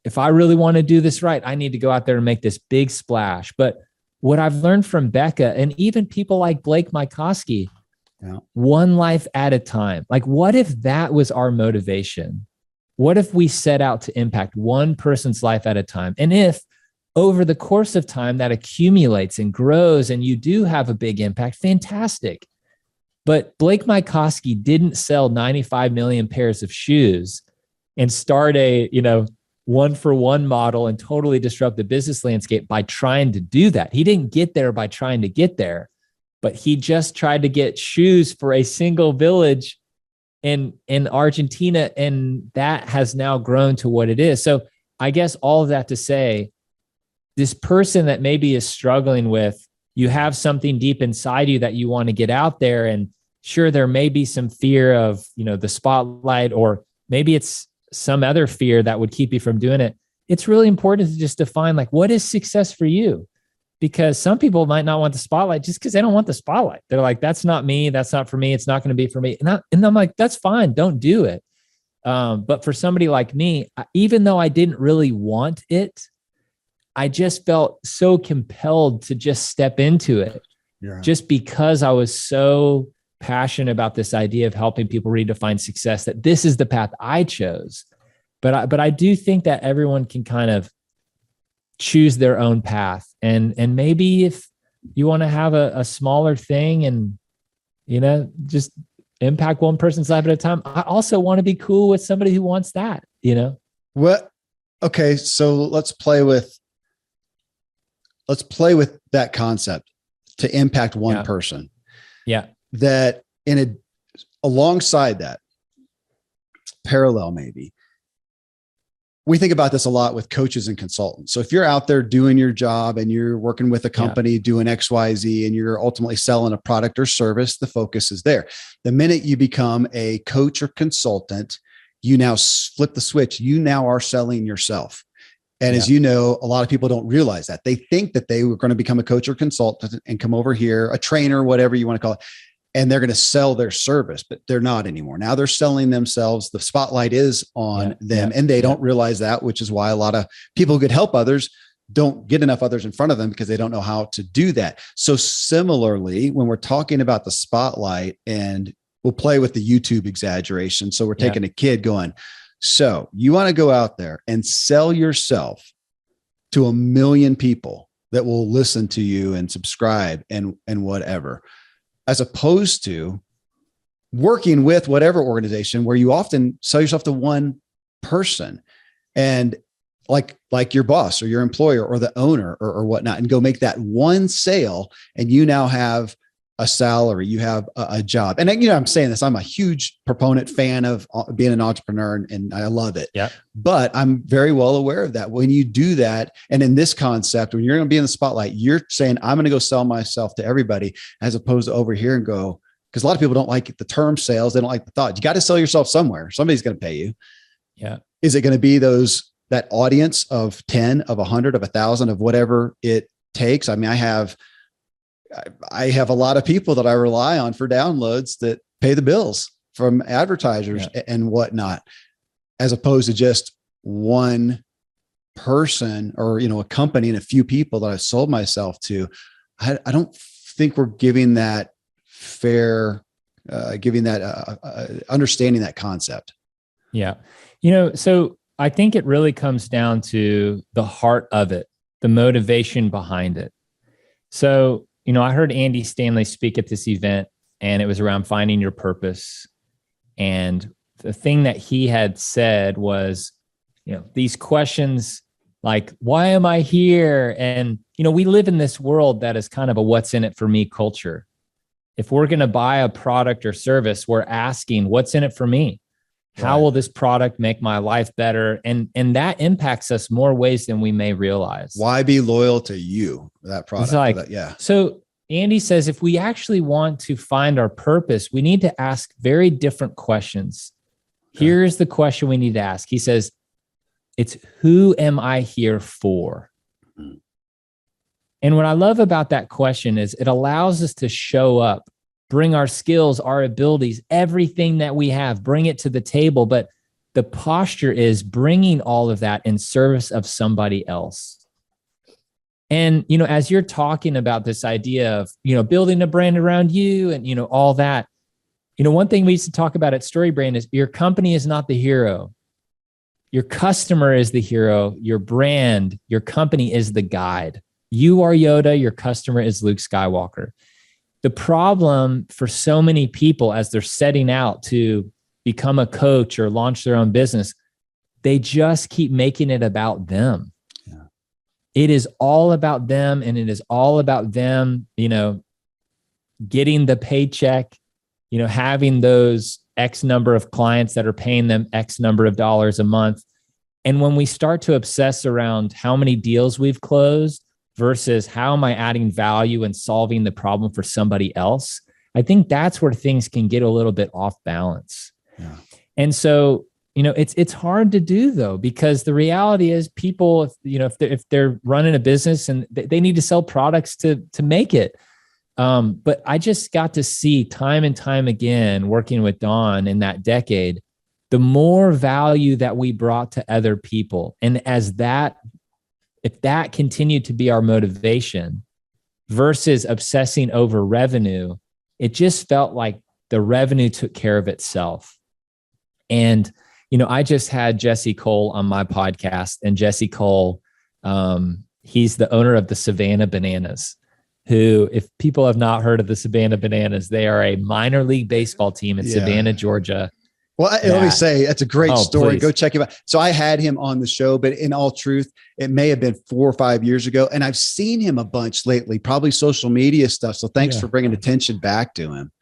if I really want to do this right, I need to go out there and make this big splash. But what I've learned from Becca and even people like Blake Mycoskie, one life at a time. Like, what if that was our motivation? What if we set out to impact one person's life at a time? And if over the course of time that accumulates and grows and you do have a big impact, fantastic. But Blake Mycoskie didn't sell 95 million pairs of shoes and start a, you know, 1-for-1 model and totally disrupt the business landscape by trying to do that. He didn't get there by trying to get there, but he just tried to get shoes for a single village in Argentina. And that has now grown to what it is. So I guess all of that to say, this person that maybe is struggling with, you have something deep inside you that you want to get out there. And sure, there may be some fear of, you know, the spotlight, or maybe it's some other fear that would keep you from doing it. It's really important to just define, like, what is success for you? Because some people might not want the spotlight just because they don't want the spotlight. They're like, that's not me. That's not for me. It's not going to be for me. And I'm like, that's fine. Don't do it. But for somebody like me, even though I didn't really want it, I just felt so compelled to just step into it, just because I was so passionate about this idea of helping people redefine success, that this is the path I chose. But I do think that everyone can kind of choose their own path. And maybe if you want to have a smaller thing and, you know, just impact one person's life at a time, I also want to be cool with somebody who wants that, you know? What? Okay. So let's play with that concept to impact one person. Yeah. That alongside that, parallel maybe, we think about this a lot with coaches and consultants. So if you're out there doing your job and you're working with a company doing XYZ and you're ultimately selling a product or service, the focus is there. The minute you become a coach or consultant, you now flip the switch. You now are selling yourself. And as you know, a lot of people don't realize that. They think that they were going to become a coach or consultant and come over here, a trainer, whatever you want to call it, and they're going to sell their service, but they're not anymore. Now they're selling themselves. The spotlight is on them, and they don't realize that, which is why a lot of people who could help others don't get enough others in front of them because they don't know how to do that. So similarly, when we're talking about the spotlight, and we'll play with the YouTube exaggeration. So we're taking a kid going, so you want to go out there and sell yourself to 1 million people that will listen to you and subscribe and whatever, as opposed to working with whatever organization where you often sell yourself to one person and like your boss or your employer or the owner or whatnot, and go make that one sale. And you now have a salary, you have a job. And I'm saying this, I'm a huge proponent fan of being an entrepreneur and I love it. Yeah. But I'm very well aware of that. When you do that, and in this concept, when you're going to be in the spotlight, you're saying, I'm going to go sell myself to everybody, as opposed to over here and go, because a lot of people don't like the term sales. They don't like the thought. You got to sell yourself somewhere. Somebody's going to pay you. Yeah. Is it going to be that audience of 10, of 100, of 1,000, of whatever it takes? I mean, I have a lot of people that I rely on for downloads that pay the bills from advertisers and whatnot, as opposed to just one person or, a company and a few people that I've sold myself to. I don't think we're giving that understanding that concept. Yeah. So I think it really comes down to the heart of it, the motivation behind it. So, I heard Andy Stanley speak at this event, and it was around finding your purpose. And the thing that he had said was, these questions like, why am I here? And, we live in this world that is kind of a what's in it for me culture. If we're going to buy a product or service, we're asking, what's in it for me? How will this product make my life better? And that impacts us more ways than we may realize. Why be loyal to you, that product? So Andy says, if we actually want to find our purpose, we need to ask very different questions. Okay. Here's the question we need to ask. He says, it's who am I here for? Mm-hmm. And what I love about that question is it allows us to show up, bring our skills, our abilities, everything that we have, bring it to the table. But the posture is bringing all of that in service of somebody else. And, as you're talking about this idea of, building a brand around you and, all that, one thing we used to talk about at Storybrand is your company is not the hero. Your customer is the hero. Your brand, your company is the guide. You are Yoda. Your customer is Luke Skywalker. The problem for so many people as they're setting out to become a coach or launch their own business, they just keep making it about them. Yeah. It is all about them, and it is all about them, getting the paycheck, having those X number of clients that are paying them X number of dollars a month. And when we start to obsess around how many deals we've closed versus how am I adding value and solving the problem for somebody else, I think that's where things can get a little bit off balance. Yeah. And so, it's hard to do though, because the reality is people, if they're running a business and they need to sell products to make it. But I just got to see time and time again, working with Don in that decade, the more value that we brought to other people. And if that continued to be our motivation versus obsessing over revenue, it just felt like the revenue took care of itself. And, I just had Jesse Cole on my podcast, and Jesse Cole, he's the owner of the Savannah Bananas, who, if people have not heard of the Savannah Bananas, they are a minor league baseball team in Savannah, Georgia. Well, let me say, that's a great story. Please. Go check him out. So I had him on the show, but in all truth, it may have been 4 or 5 years ago. And I've seen him a bunch lately, probably social media stuff. So thanks for bringing attention back to him.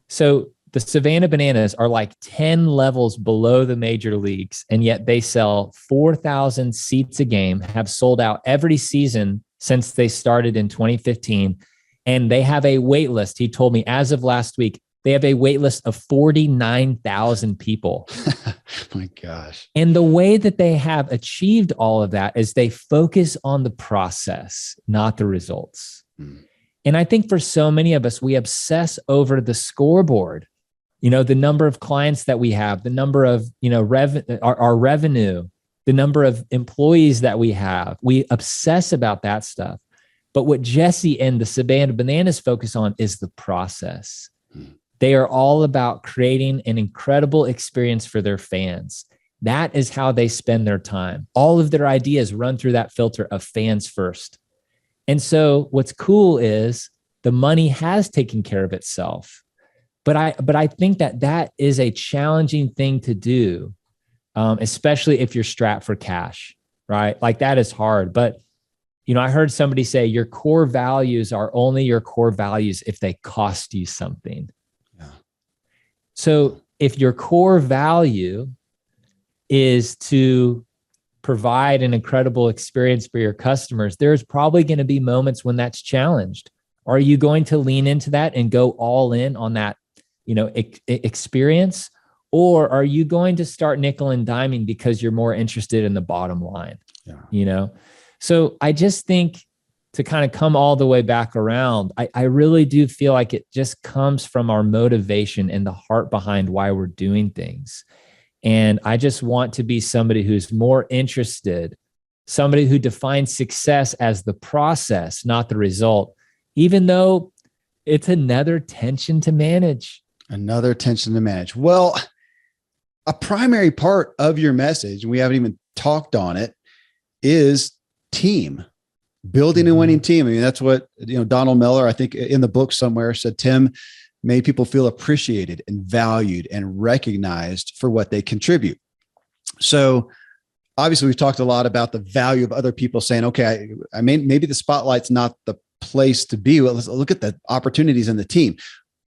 So the Savannah Bananas are like 10 levels below the major leagues, and yet they sell 4,000 seats a game, have sold out every season since they started in 2015. And they have a wait list. He told me as of last week, they have a wait list of 49,000 people. My gosh. And the way that they have achieved all of that is they focus on the process, not the results. And I think for so many of us, we obsess over the scoreboard, the number of clients that we have, the number of, our revenue, the number of employees that we have. We obsess about that stuff. But what Jesse and the Savannah Bananas focus on is the process. They are all about creating an incredible experience for their fans. That is how they spend their time. All of their ideas run through that filter of fans first. And so what's cool is the money has taken care of itself. But I think that is a challenging thing to do, especially if you're strapped for cash, right? Like that is hard. But, I heard somebody say your core values are only your core values if they cost you something. Yeah. So if your core value is to provide an incredible experience for your customers, there's probably going to be moments when that's challenged. Are you going to lean into that and go all in on that, experience? Or are you going to start nickel and diming because you're more interested in the bottom line? Yeah. So I just think to kind of come all the way back around, I really do feel like it just comes from our motivation and the heart behind why we're doing things. And I just want to be somebody who's more interested, somebody who defines success as the process, not the result, even though it's another tension to manage. Another tension to manage. Well, a primary part of your message, and we haven't even talked on it, is team. Building a winning team. I mean, that's what, Donald Miller, I think in the book somewhere, said Tim made people feel appreciated and valued and recognized for what they contribute. So obviously we've talked a lot about the value of other people saying, okay, I mean, maybe the spotlight's not the place to be. Well, let's look at the opportunities in the team.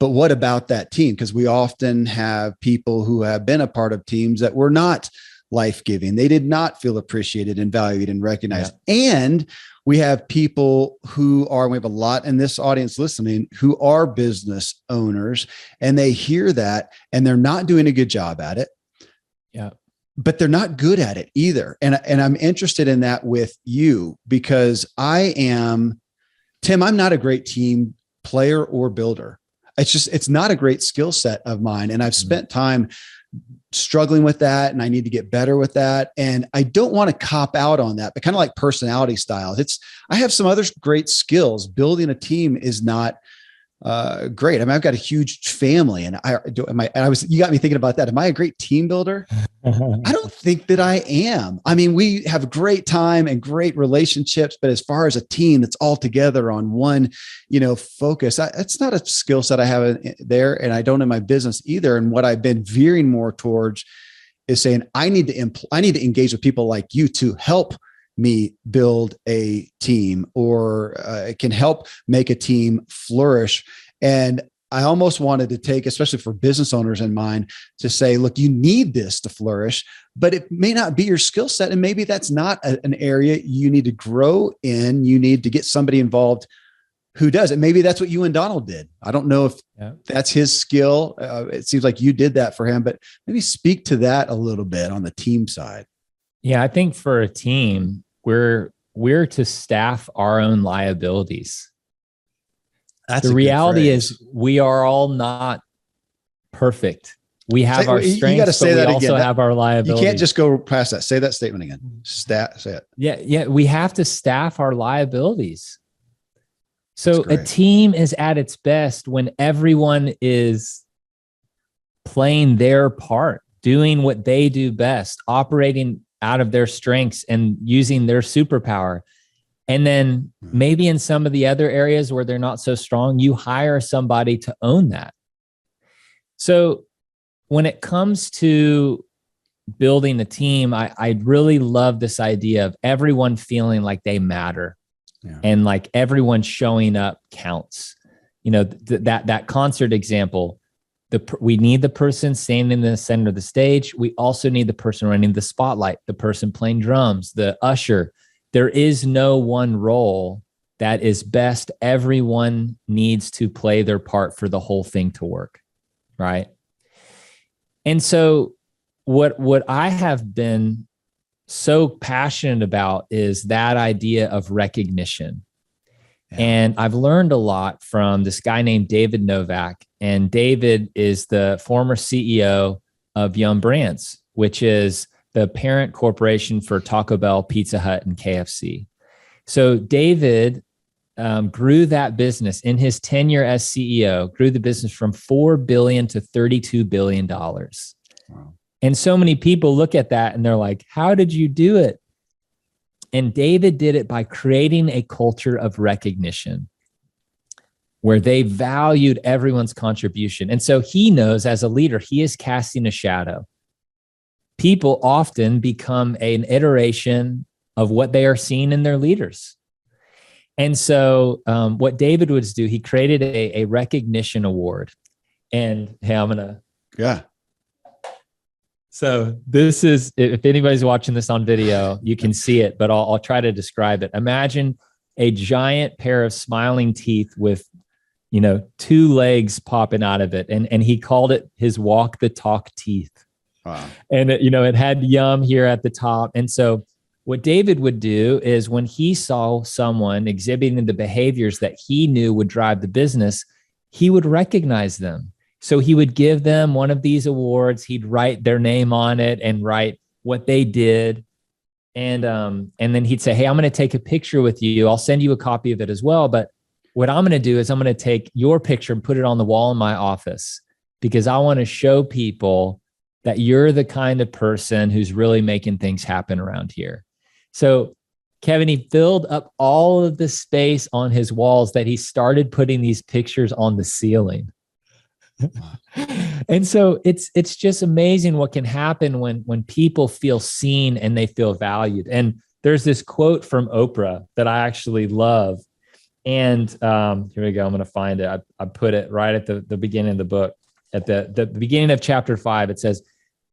But what about that team? Because we often have people who have been a part of teams that were not life-giving. They did not feel appreciated and valued and recognized. Yeah. And we have people who are, we have a lot in this audience listening who are business owners, and they hear that and they're not doing a good job at it. Yeah. But they're not good at it either. And I'm interested in that with you because Tim, I'm not a great team player or builder. It's not a great skill set of mine. And I've spent time struggling with that, and I need to get better with that. And I don't want to cop out on that, but kind of like personality styles. I have some other great skills. Building a team is not great. I mean, I've got a huge family, and you got me thinking about that. Am I a great team builder? I don't think that I am. I mean, we have a great time and great relationships, but as far as a team that's all together on one, focus, that's not a skill set I have there. And I don't in my business either. And what I've been veering more towards is saying, I need to engage with people like you to help me build a team, or it can help make a team flourish. And I almost wanted to take, especially for business owners in mind, to say, look, you need this to flourish, but it may not be your skill set. And maybe that's not an area you need to grow in. You need to get somebody involved who does it. Maybe that's what you and Donald did. I don't know if that's his skill. It seems like you did that for him, but maybe speak to that a little bit on the team side. Yeah, I think for a team, we're to staff our own liabilities. The reality is we are all not perfect. We have our strengths, you got to say that also again. Have our liabilities. You can't just go past that. Say that statement again. Say it. Yeah. We have to staff our liabilities. So a team is at its best when everyone is playing their part, doing what they do best, operating out of their strengths and using their superpower. And then maybe in some of the other areas where they're not so strong, you hire somebody to own that. So when it comes to building a team, I really love this idea of everyone feeling like they matter, and like everyone showing up counts. That concert example, We need the person standing in the center of the stage. We also need the person running the spotlight, the person playing drums, the usher. There is no one role that is best. Everyone needs to play their part for the whole thing to work, right? And so what I have been so passionate about is that idea of recognition. Yeah. And I've learned a lot from this guy named David Novak. And David is the former CEO of Yum Brands, which is the parent corporation for Taco Bell, Pizza Hut, and KFC. So David grew that business in his tenure as CEO, grew the business from $4 billion to $32 billion. Wow. And so many people look at that and they're like, how did you do it? And David did it by creating a culture of recognition where they valued everyone's contribution. And so he knows as a leader, he is casting a shadow. People often become an iteration of what they are seeing in their leaders. And so what David would do, he created a recognition award. And hey, I'm going to. Yeah. So this is, if anybody's watching this on video, you can see it, but I'll try to describe it. Imagine a giant pair of smiling teeth with, two legs popping out of it. And he called it his walk the talk teeth. Wow. And it had Yum here at the top. And so what David would do is when he saw someone exhibiting the behaviors that he knew would drive the business, he would recognize them. So he would give them one of these awards. He'd write their name on it and write what they did. And then he'd say, hey, I'm going to take a picture with you. I'll send you a copy of it as well. But what I'm going to do is I'm going to take your picture and put it on the wall in my office because I want to show people that you're the kind of person who's really making things happen around here. So Kevin, he filled up all of the space on his walls that he started putting these pictures on the ceiling. And so it's just amazing what can happen when people feel seen and they feel valued. And there's this quote from Oprah that I actually love. And here we go. I'm going to find it. I put it right at the beginning of the book. At the beginning of chapter 5, it says,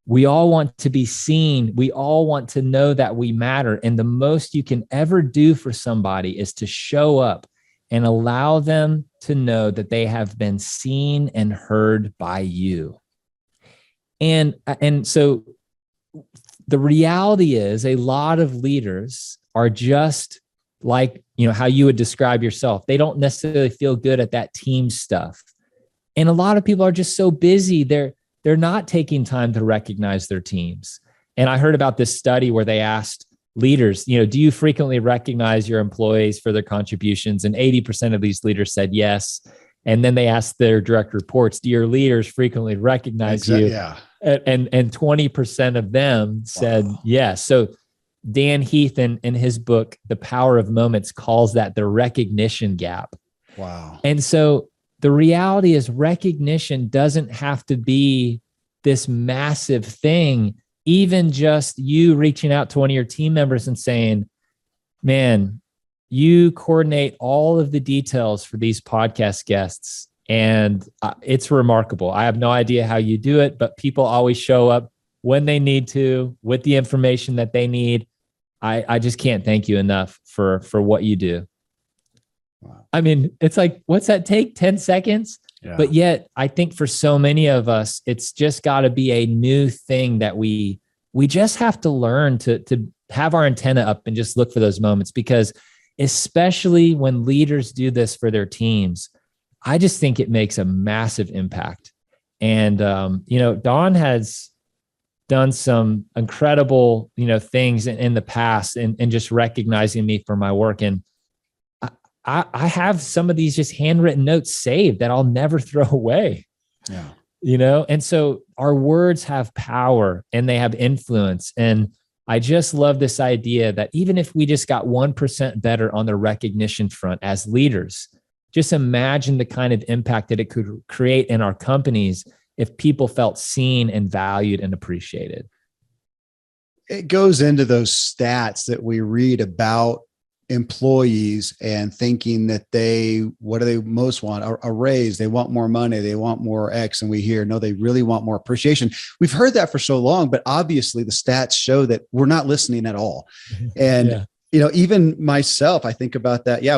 we all want to be seen. We all want to know that we matter. And the most you can ever do for somebody is to show up and allow them to know that they have been seen and heard by you. And so the reality is a lot of leaders are just like, how you would describe yourself. They don't necessarily feel good at that team stuff. And a lot of people are just so busy. They're not taking time to recognize their teams. And I heard about this study where they asked leaders, do you frequently recognize your employees for their contributions? And 80% of these leaders said yes. And then they asked their direct reports, do your leaders frequently recognize you? Yeah. And 20% of them said yes. So Dan Heath in his book, The Power of Moments, calls that the recognition gap. Wow. And so the reality is recognition doesn't have to be this massive thing. Even just you reaching out to one of your team members and saying, man, you coordinate all of the details for these podcast guests. And it's remarkable. I have no idea how you do it, but people always show up when they need to with the information that they need. I just can't thank you enough for what you do. Wow. I mean, it's like, what's that take? 10 seconds? Yeah. But yet I think for so many of us, it's just got to be a new thing that we just have to learn to have our antenna up and just look for those moments, because especially when leaders do this for their teams, I just think it makes a massive impact. And, Don has done some incredible, things in the past and just recognizing me for my work. And I have some of these just handwritten notes saved that I'll never throw away. Yeah. And so our words have power and they have influence. And I just love this idea that even if we just got 1% better on the recognition front as leaders, just imagine the kind of impact that it could create in our companies if people felt seen and valued and appreciated. It goes into those stats that we read about employees and thinking that what do they most want? A raise. They want more money. They want more X. And we hear, no, they really want more appreciation. We've heard that for so long, but obviously the stats show that we're not listening at all. And, even myself, I think about that. Yeah.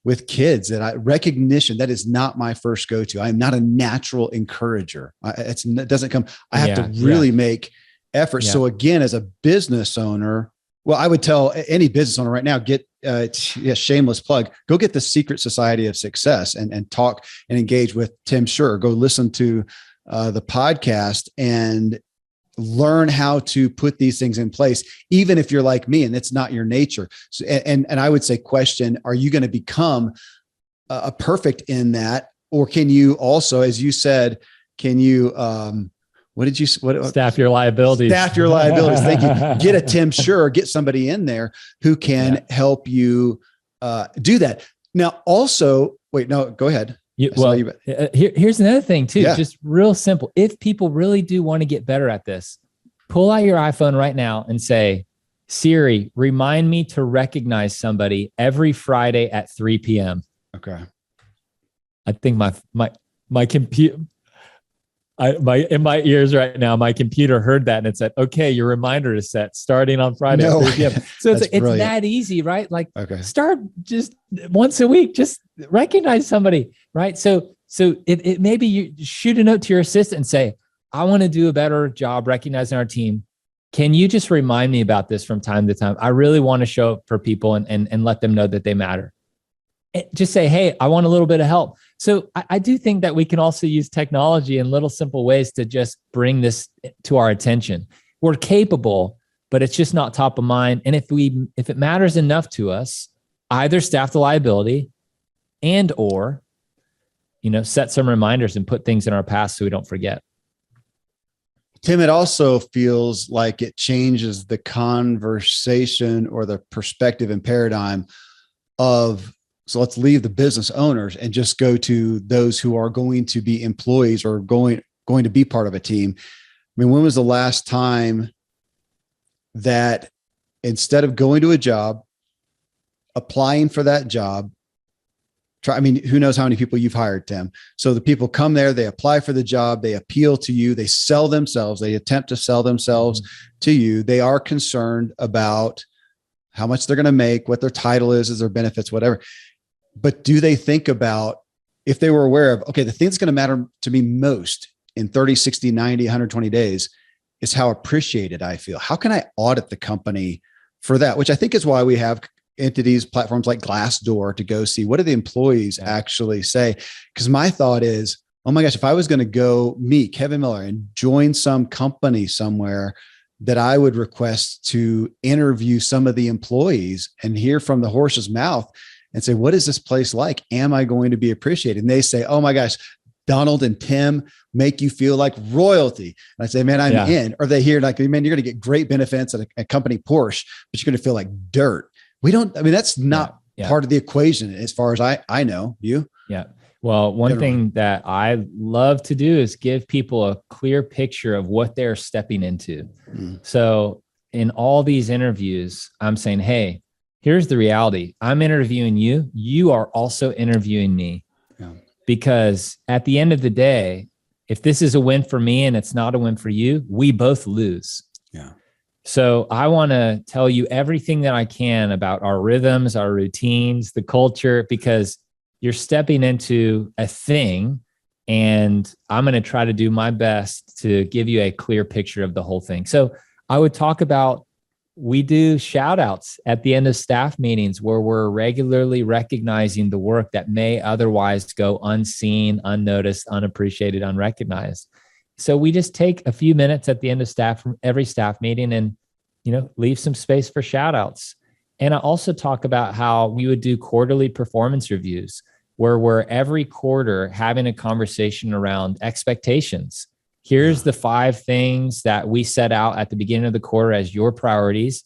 With kids recognition, that is not my first go-to. I'm not a natural encourager. It doesn't come, I have to really make effort. So again, as a business owner, well, I would tell any business owner right now, get shameless plug, go get the Secret Society of Success and talk and engage with Tim Schurre. Go listen to the podcast and learn how to put these things in place, even if you're like me and it's not your nature. So, and I would say, question, are you going to become a perfect in that? Or can you also, as you said, can you, staff your liabilities? Staff your liabilities. Thank you. Get a Tim Schurre, get somebody in there who can help you do that. Now, also, go ahead. Here's another thing too, just real simple. If people really do want to get better at this, pull out your iPhone right now and say, Siri, remind me to recognize somebody every Friday at 3 p.m. Okay. I think my computer, in my ears right now, my computer heard that and it said, okay, your reminder is set starting on Friday at 3 p.m. So it's that easy, right? Like start just once a week, just recognize somebody, right? So it maybe you shoot a note to your assistant and say, I want to do a better job recognizing our team. Can you just remind me about this from time to time? I really want to show up for people and let them know that they matter. Just say, hey, I want a little bit of help. So I do think that we can also use technology in little simple ways to just bring this to our attention. We're capable, but it's just not top of mind. And if it matters enough to us, either staff the liability and or, set some reminders and put things in our past so we don't forget. Tim, it also feels like it changes the conversation or the perspective and paradigm of, so let's leave the business owners and just go to those who are going to be employees or going to be part of a team. I mean, when was the last time that instead of going to a job, applying for that job, who knows how many people you've hired, Tim? So the people come there, they apply for the job, they appeal to you, they sell themselves, they attempt to sell themselves to you. They are concerned about how much they're going to make, what their title is their benefits, whatever. But do they think about, if they were aware of, okay, the thing that's going to matter to me most in 30, 60, 90, 120 days is how appreciated I feel. How can I audit the company for that? Which I think is why we have entities, platforms like Glassdoor to go see what do the employees actually say. Because my thought is, oh my gosh, if I was going to go meet Kevin Miller and join some company somewhere, that I would request to interview some of the employees and hear from the horse's mouth and say, what is this place like? Am I going to be appreciated? And they say, oh my gosh, Donald and Tim make you feel like royalty. And I say, man, I'm in. Or they hear like, man, you're going to get great benefits at a company Porsche, but you're going to feel like dirt. That's not part of the equation as far as I know. You? Yeah. Well, one thing that I love to do is give people a clear picture of what they're stepping into. So in all these interviews, I'm saying, hey, here's the reality. I'm interviewing you. You are also interviewing me. Because at the end of the day, if this is a win for me and it's not a win for you, we both lose. So I want to tell you everything that I can about our rhythms, our routines, the culture, because you're stepping into a thing and I'm going to try to do my best to give you a clear picture of the whole thing. So I would talk about, we do shout outs at the end of staff meetings where we're regularly recognizing the work that may otherwise go unseen, unnoticed, unappreciated, unrecognized. So we just take a few minutes at the end of every staff meeting and, leave some space for shout outs. And I also talk about how we would do quarterly performance reviews where we're every quarter having a conversation around expectations. Here's the 5 things that we set out at the beginning of the quarter as your priorities.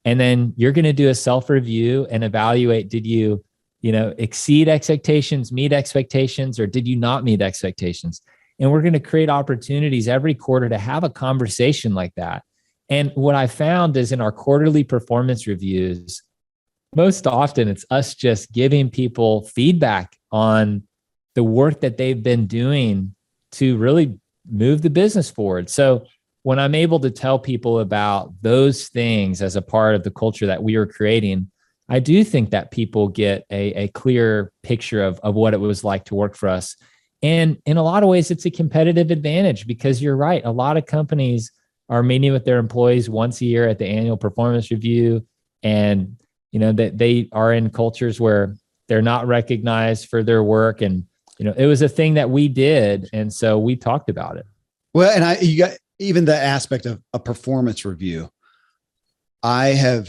And then you're going to do a self-review and evaluate, did you, exceed expectations, meet expectations, or did you not meet expectations? And we're going to create opportunities every quarter to have a conversation like that. And what I found is in our quarterly performance reviews, most often it's us just giving people feedback on the work that they've been doing to really move the business forward. So when I'm able to tell people about those things as a part of the culture that we are creating, I do think that people get a clear picture of what it was like to work for us. And in a lot of ways, it's a competitive advantage because you're right. A lot of companies are meeting with their employees once a year at the annual performance review. And, that they are in cultures where they're not recognized for their work. And, it was a thing that we did. And so we talked about it. Well, and you got even the aspect of a performance review. I have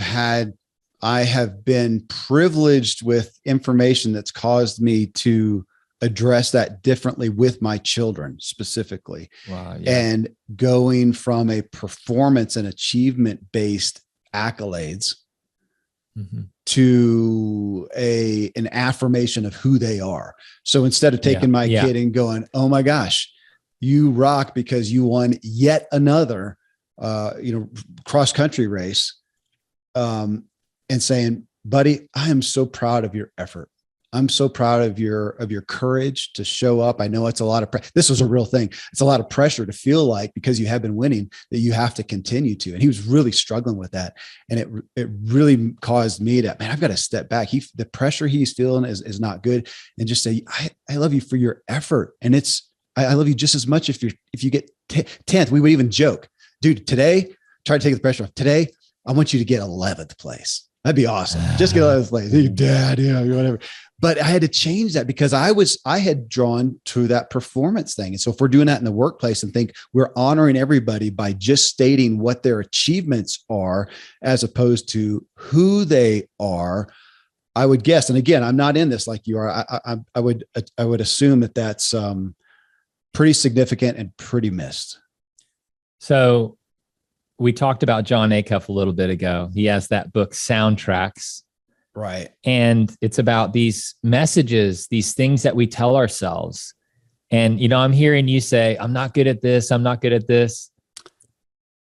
been privileged with information that's caused me to address that differently with my children specifically. Wow, yeah. And going from a performance and achievement based accolades to an affirmation of who they are. So instead of taking my kid and going, oh my gosh, you rock because you won yet another, cross country race, and saying, buddy, I am so proud of your effort. I'm so proud of your courage to show up. I know it's a lot of this was a real thing. It's a lot of pressure to feel like, because you have been winning, that you have to continue to. And he was really struggling with that. And it really caused me to, man, I've got to step back. The pressure he's feeling is not good. And just say, I love you for your effort. And I love you just as much if you get 10th. We would even joke, dude, today, try to take the pressure off. Today, I want you to get 11th place. That'd be awesome. Just get 11th place. Hey, dad, whatever. But I had to change that because I had drawn to that performance thing. And so if we're doing that in the workplace and think we're honoring everybody by just stating what their achievements are, as opposed to who they are, I would guess, and again, I'm not in this like you are. I would assume that that's pretty significant and pretty missed. So we talked about John Acuff a little bit ago. He has that book, Soundtracks. Right. And it's about these messages, these things that we tell ourselves. And, I'm hearing you say, I'm not good at this. I'm not good at this.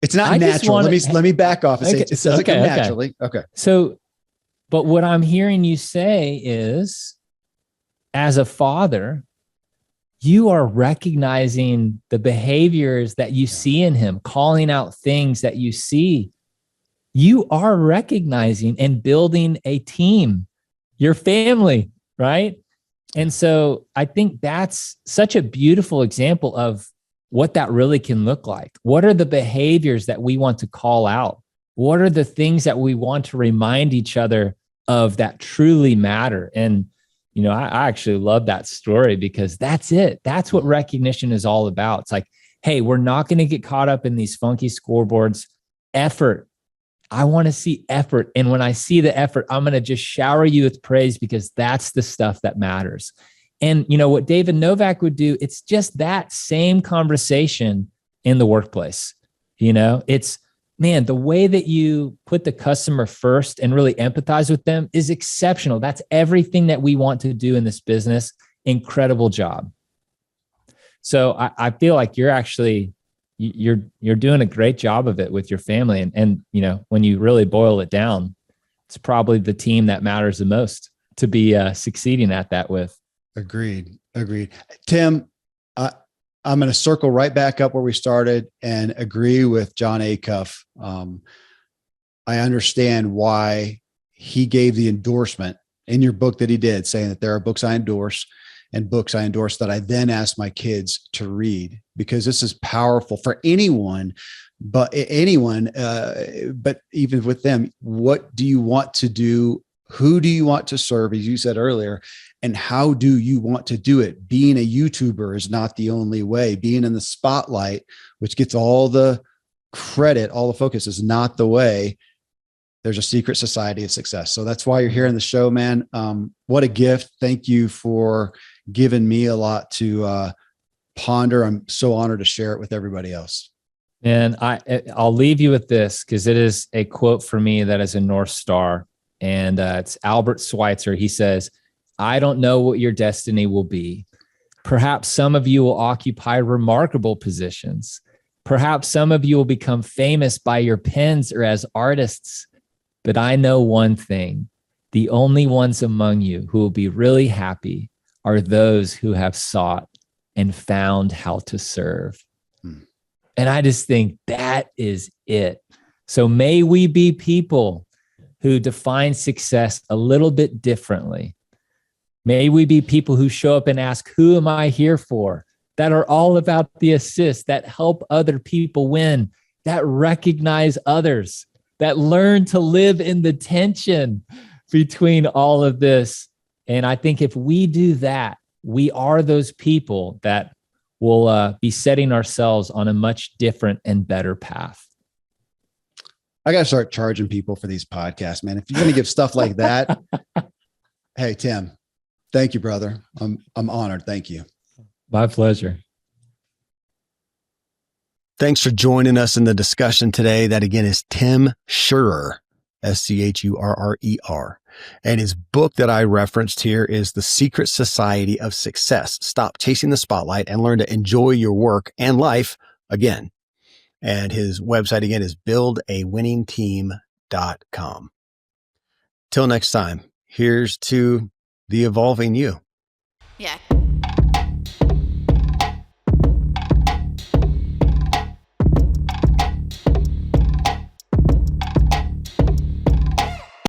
It's not natural. Let me back off and say it doesn't come naturally. Okay. So, but what I'm hearing you say is, as a father, you are recognizing the behaviors that you see in him, calling out things that you see. You are recognizing and building a team, your family, right? And so I think that's such a beautiful example of what that really can look like. What are the behaviors that we want to call out? What are the things that we want to remind each other of that truly matter? And, I actually love that story because that's it. That's what recognition is all about. It's like, hey, we're not going to get caught up in these funky scoreboards. Effort. I want to see effort. And when I see the effort, I'm going to just shower you with praise because that's the stuff that matters. And what David Novak would do, it's just that same conversation in the workplace. It's, man, the way that you put the customer first and really empathize with them is exceptional. That's everything that we want to do in this business. Incredible job. So I feel like you're actually, you're doing a great job of it with your family. And when you really boil it down, it's probably the team that matters the most to be succeeding at that with. Agreed. Tim, I'm going to circle right back up where we started and agree with John Acuff. I understand why he gave the endorsement in your book that he did, saying that there are books I endorse and books I endorse that I then ask my kids to read, because this is powerful for anyone, but even with them, what do you want to do? Who do you want to serve, as you said earlier, and how do you want to do it? Being a YouTuber is not the only way. Being in the spotlight, which gets all the credit, all the focus, is not the way. There's a secret society of success. So that's why you're here on the show, man. What a gift. Thank you for giving me a lot to ponder. I'm so honored to share it with everybody else. And I'll leave you with this, because it is a quote for me that is a North Star. And it's Albert Schweitzer. He says, I don't know what your destiny will be. Perhaps some of you will occupy remarkable positions. Perhaps some of you will become famous by your pens or as artists. But I know one thing. The only ones among you who will be really happy are those who have sought and found how to serve. And I just think that is it. So may we be people who define success a little bit differently. May we be people who show up and ask, who am I here for? That are all about the assist, that help other people win, that recognize others, that learn to live in the tension between all of this. And I think if we do that, we are those people that will be setting ourselves on a much different and better path. I got to start charging people for these podcasts, man. If you're going to give stuff like that, hey, Tim, thank you, brother. I'm honored. Thank you. My pleasure. Thanks for joining us in the discussion today. That again is Tim Schurrer, Schurrer. And his book that I referenced here is The Secret Society of Success. Stop chasing the spotlight and learn to enjoy your work and life again. And his website again is buildawinningteam.com. Till next time, here's to the evolving you.